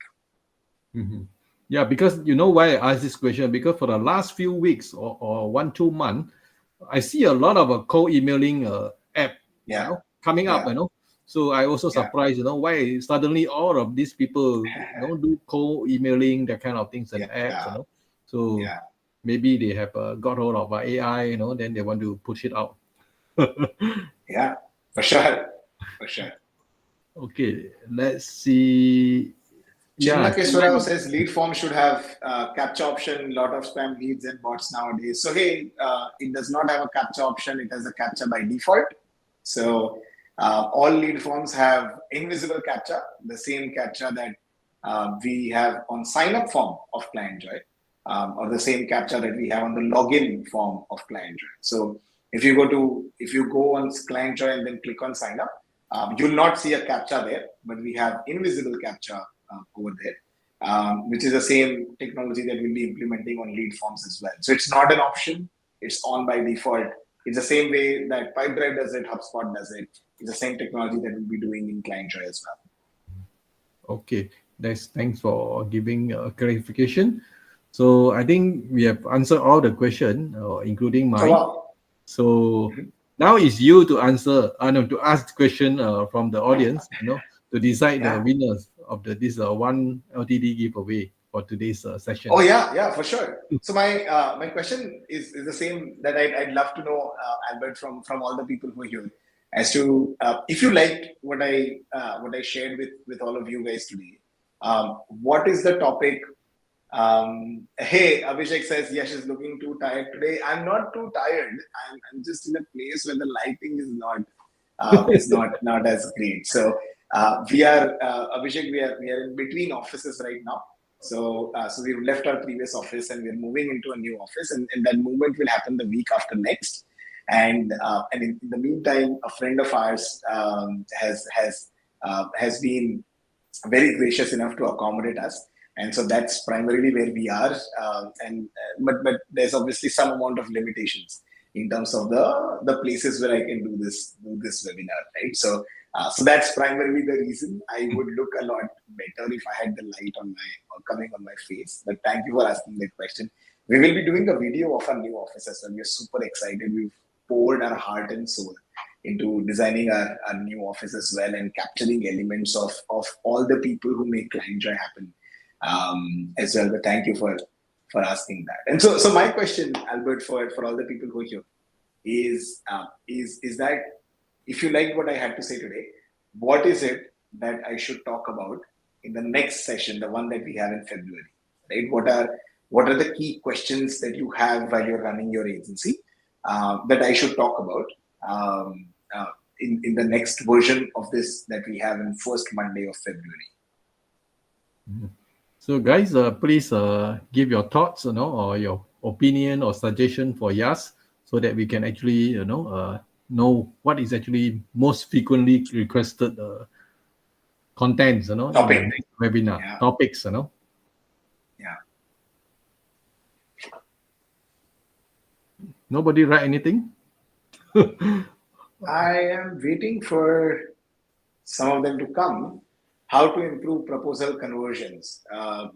Mm-hmm. Yeah, because you know why I asked this question? Because for the last few weeks or 1-2 months, I see a lot of co-emailing app, Yeah, coming up, yeah, So I also yeah, surprised, why suddenly all of these people, do co-emailing, that kind of things and apps, yeah, So yeah, maybe they have got hold of AI, then they want to push it out. yeah, for sure, for sure. Okay, let's see. Yeah, Chinnakeswara says lead form should have captcha option. Lot of spam leads and bots nowadays. So hey, it does not have a captcha option. It has a captcha by default. So all lead forms have invisible captcha, the same captcha that we have on sign up form of Clientjoy, or the same captcha that we have on the login form of Clientjoy. So if you go on Clientjoy and then click on sign up, you'll not see a captcha there, but we have invisible captcha over there, which is the same technology that we'll be implementing on lead forms as well. So it's not an option; it's on by default. It's the same way that Pipedrive does it, HubSpot does it. It's the same technology that we'll be doing in Clientjoy as well. Okay, thanks for giving clarification. So I think we have answered all the question, including So mine. wow. So now it's you to answer, no, to ask question from the audience, to decide the Yeah. winners of this one LTD giveaway for today's session. Oh yeah, for sure. So my question is the same that I'd love to know, Albert, from all the people who are here, as to if you liked what I shared with all of you guys today. What is the topic? Hey, Abhishek says Yash is looking too tired today. I'm not too tired. I'm just in a place where the lighting is not as great. So we are Abhishek. We are in between offices right now. So we've left our previous office and we're moving into a new office, and that movement will happen the week after next. And in the meantime, a friend of ours has been very gracious enough to accommodate us, and so that's primarily where we are. But there's obviously some amount of limitations in terms of the places where I can do this webinar, right? So that's primarily the reason. I would look a lot better if I had the light on coming on my face. But thank you for asking that question. We will be doing a video of our new office as well. We're super excited. We've poured our heart and soul into designing our new office as well, and capturing elements of all the people who make Clientjoy happen as well. But thank you for asking that. And so my question, Albert, for all the people who are here is that if you liked what I had to say today, what is it that I should talk about in the next session, the one that we have in February, right? What are the key questions that you have while you're running your agency that I should talk about in the next version of this that we have in first Monday of February? So guys, please give your thoughts, or your opinion or suggestion for Yash, so that we can actually, know what is actually most frequently requested contents, in the next webinar topics, Yeah. Nobody write anything? I am waiting for some of them to come. How to improve proposal conversions.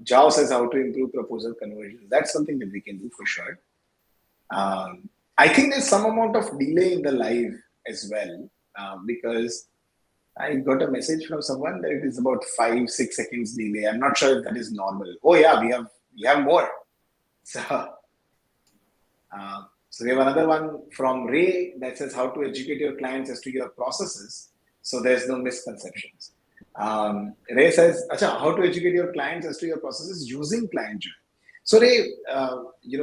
Jao says how to improve proposal conversions. That's something that we can do for sure. I think there's some amount of delay in the live as well, because I got a message from someone that it is about 5-6 seconds delay. I'm not sure if that is normal. Oh yeah, we have more. So we have another one from Ray that says how to educate your clients as to your processes so there's no misconceptions. Ray says, how to educate your clients as to your processes using Clientjoy. So Ray,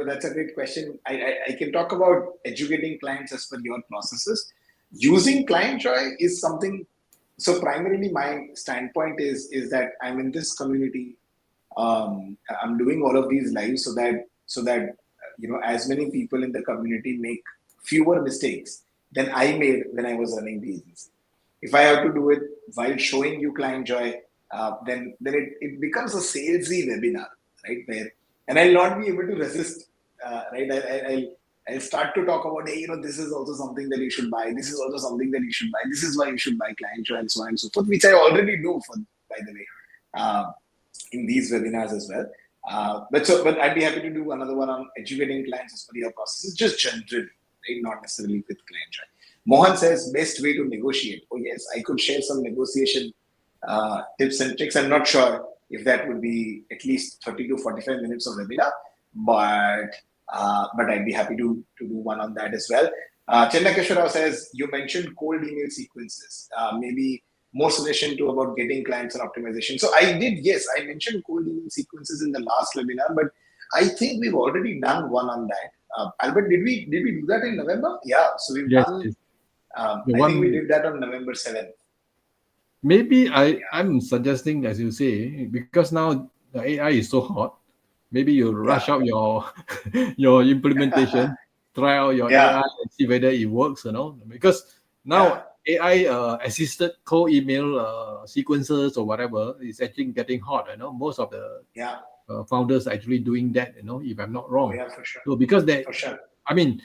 that's a great question. I can talk about educating clients as per your processes. Using Clientjoy is something. So primarily, my standpoint is that I'm in this community. I'm doing all of these lives so that as many people in the community make fewer mistakes than I made when I was running the agency. If I have to do it while showing you Clientjoy, then it becomes a salesy webinar, right? And I'll not be able to resist, right? I'll start to talk about, hey, this is also something that you should buy. This is also something that you should buy. This is why you should buy Clientjoy and so on and so forth, which I already do by the way, in these webinars as well. But I'd be happy to do another one on educating clients as per your processes, just generally, right? Not necessarily with Clientjoy. Mohan says, best way to negotiate. Oh yes, I could share some negotiation tips and tricks. I'm not sure if that would be at least 30 to 45 minutes of webinar, but I'd be happy to do one on that as well. Chenna Keshwarao says, you mentioned cold email sequences. Maybe more suggestion to about getting clients and optimization. So I did, yes, I mentioned cold email sequences in the last webinar, but I think we've already done one on that. Albert, did we do that in November? Yeah, so we've done. Yes. I think we did that on November 7th. Maybe I'm suggesting, as you say, because now the AI is so hot, maybe you rush out your your implementation, try out your AI and see whether it works, because now AI assisted cold email sequences or whatever is actually getting hot. Most of the founders are actually doing that. If I'm not wrong. Oh, yeah, for sure. So because that, for sure. I mean,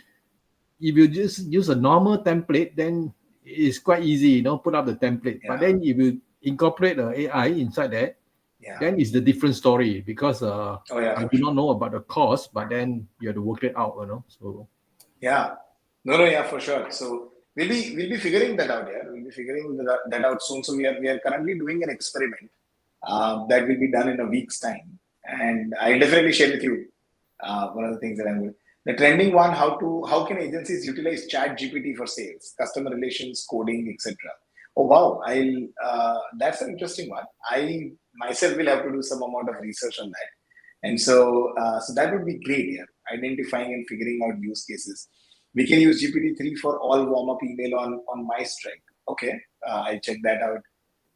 if you just use a normal template, then it's quite easy, put up the template. But then if you incorporate the AI inside that, then it's the different story because I do not know about the cost, but then you have to work it out, So for sure. So we'll be figuring that out. We'll be figuring that out soon. So we are currently doing an experiment that will be done in a week's time, and I'll definitely share with you one of the things that I'm doing. The trending one: how can agencies utilize Chat GPT for sales, customer relations, coding, etc. Oh wow, that's an interesting one. I myself will have to do some amount of research on that, and so that would be great. Identifying and figuring out use cases. We can use GPT-3 for all warm-up email on MyStrike. Okay, I'll check that out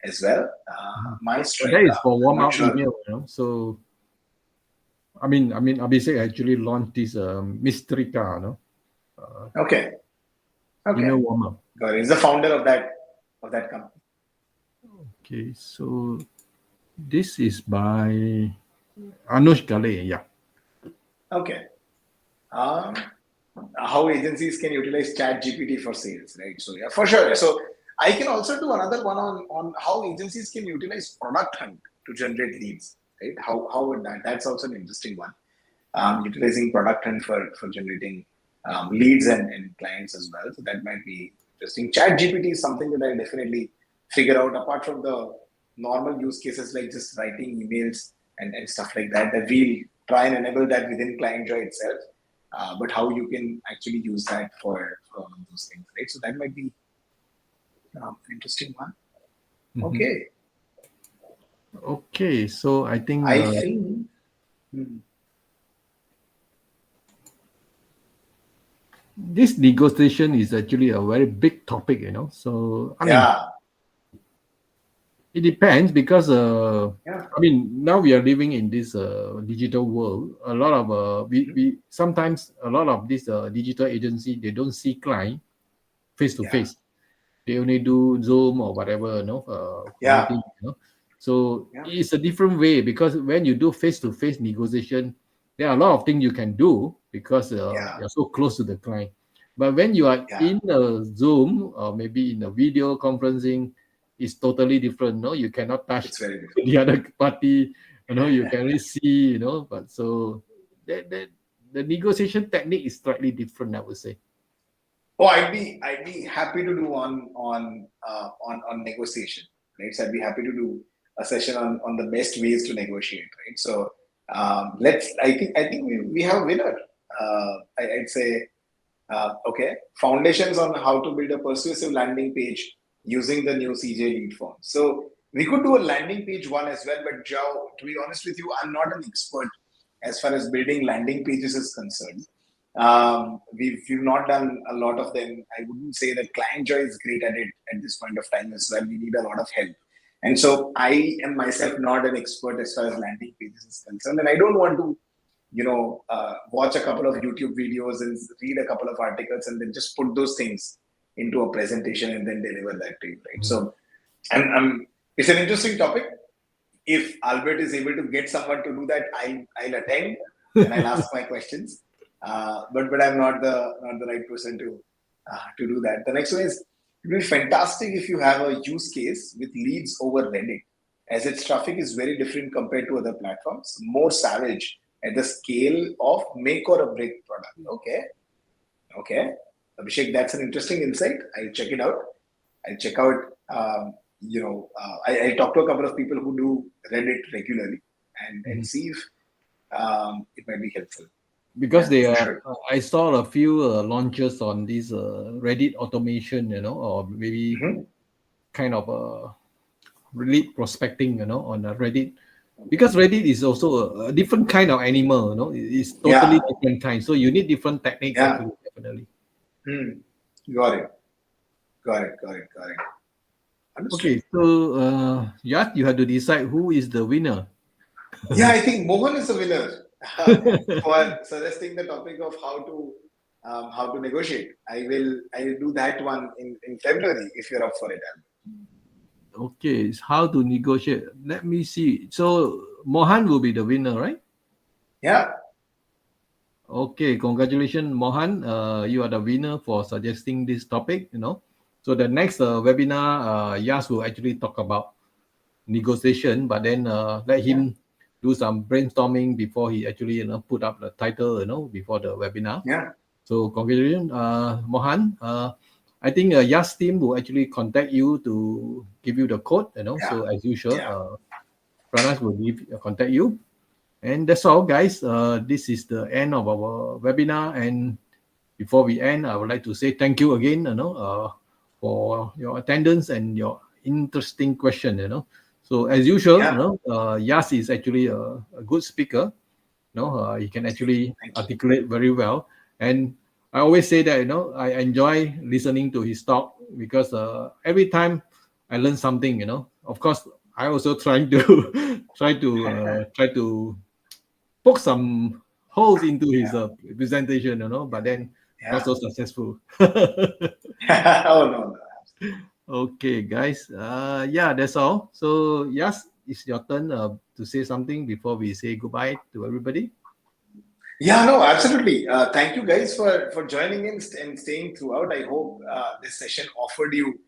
as well. MyStrike. That is for warm-up email, So I mean, Abhishek actually launched this Mystrica, Okay. Email warm-up. He's the founder of that company. Okay, so this is by Anush Gale, yeah. Okay. How agencies can utilize Chat GPT for sales, right? So yeah, for sure. So I can also do another one on how agencies can utilize Product Hunt to generate leads, right? How would that's also an interesting one. Utilizing Product Hunt for generating leads and clients as well. So that might be interesting. Chat GPT is something that I definitely figure out apart from the normal use cases like just writing emails and stuff like that we'll try and enable that within Clientjoy itself. But how you can actually use that for all of those things, right? So that might be an interesting one. Okay. Okay, so I think this negotiation is actually a very big topic, So I mean, it depends because I mean now we are living in this digital world. A lot of we sometimes a lot of this digital agency, they don't see client face to face. They only do Zoom or whatever, meeting, So it's a different way because when you do face to face negotiation, there are a lot of things you can do because you're so close to the client. But when you are in a Zoom or maybe in a video conferencing, it's totally different. No, you cannot touch the other party. You can only see. But so the negotiation technique is slightly different, I would say. Oh, I'd be happy to do on negotiation, right? So I'd be happy to do a session on the best ways to negotiate, right? So I think we have a winner. I'd say okay, foundations on how to build a persuasive landing page using the new CJ lead form. So we could do a landing page one as well, but Joe, to be honest with you, I'm not an expert as far as building landing pages is concerned. We've not done a lot of them. I wouldn't say that Clientjoy is great at it at this point of time as well. We need a lot of help. And so I am myself not an expert as far as landing pages is concerned. And I don't want to, watch a couple of YouTube videos and read a couple of articles and then just put those things into a presentation and then deliver that to you, right? So it's an interesting topic. If Albert is able to get someone to do that, I'll attend and I'll ask my questions. but I'm not the right person to do that. The next one is it will be fantastic if you have a use case with leads over Reddit, as its traffic is very different compared to other platforms, more savage at the scale of make or a break product. Okay, Abhishek, that's an interesting insight. I'll check it out. I'll check out. I talk to a couple of people who do Reddit regularly and Mhm. see if it might be helpful. Because Yeah, they for are, sure. I saw a few launches on this Reddit automation, or maybe Hmm. kind of lead prospecting, on Reddit. Because Reddit is also a different kind of animal, it's totally Yeah, different kind. So you need different techniques yeah. actually, definitely. Hmm. Got it. Got it. Understood. Okay, so yeah, you have to decide who is the winner. Yeah, I think Mohan is the winner for suggesting the topic of how to negotiate. I will do that one in February if you're up for it. Okay, it's how to negotiate. Let me see. So Mohan will be the winner, right? Yeah, Okay, congratulations, Mohan. You are the winner for suggesting this topic. So the next webinar, Yas will actually talk about negotiation, but then let yeah, him do some brainstorming before he actually put up the title, before the webinar. yeah, So congratulations, Mohan. I think Yas team will actually contact you to give you the code. yeah, So as usual, yeah. Pranas will contact you. And that's all, guys. This is the end of our webinar. And before we end, I would like to say thank you again, for your attendance and your interesting question. So as usual, Yeah. Yas is actually a good speaker. He can actually Thank you. articulate very well. And I always say that, I enjoy listening to his talk because every time I learn something. Of course, I also trying to try to poke some holes into his Yeah, presentation, but then not yeah. so successful. Oh no, no. Okay, guys. Yeah, that's all. So, yes, it's your turn to say something before we say goodbye to everybody. Yeah, no, absolutely. Thank you guys for joining in and staying throughout. I hope this session offered you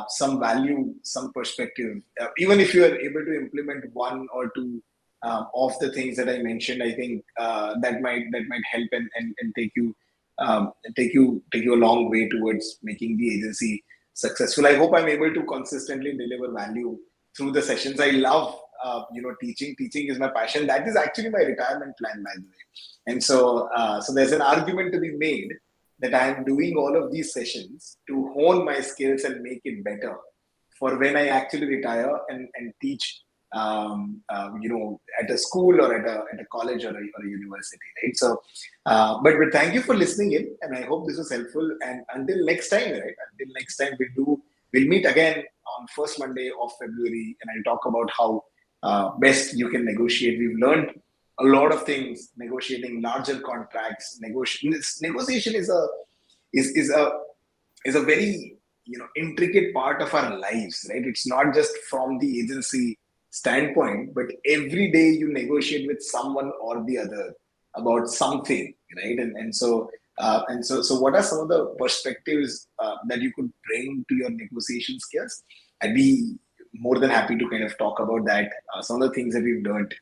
some value, some perspective. Even if you are able to implement one or two of the things that I mentioned, I think that might help and take you a long way towards making the agency successful. I hope I'm able to consistently deliver value through the sessions. I love teaching. Teaching is my passion. That is actually my retirement plan, by the way. And so there's an argument to be made that I am doing all of these sessions to hone my skills and make it better for when I actually retire and teach, at a school or at a college or a university, right? So, but thank you for listening in, and I hope this was helpful. And until next time, right? Until next time, we'll meet again on first Monday of February, and I'll talk about how best you can negotiate. We've learned a lot of things, negotiating larger contracts. Negotiation is a very intricate part of our lives, right? It's not just from the agency standpoint, but every day you negotiate with someone or the other about something, right? And so what are some of the perspectives that you could bring to your negotiation skills? I'd be more than happy to kind of talk about that, some of the things that we've learned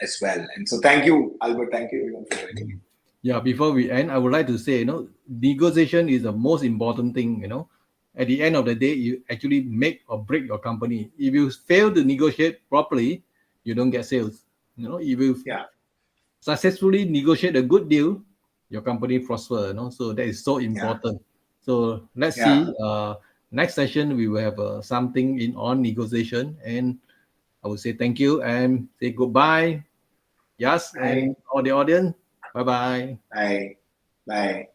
as well. And so thank you, Albert. Thank you everyone for joining in. Yeah, before we end, I would like to say, negotiation is the most important thing. At the end of the day, you actually make or break your company. If you fail to negotiate properly, you don't get sales. If you Yeah, successfully negotiate a good deal, your company prosper. So that is so yeah, important. So let's yeah. see. Next session we will have something in on negotiation, and I will say thank you and say goodbye. Yes, Bye. and all the audience. Bye bye. Bye. Bye.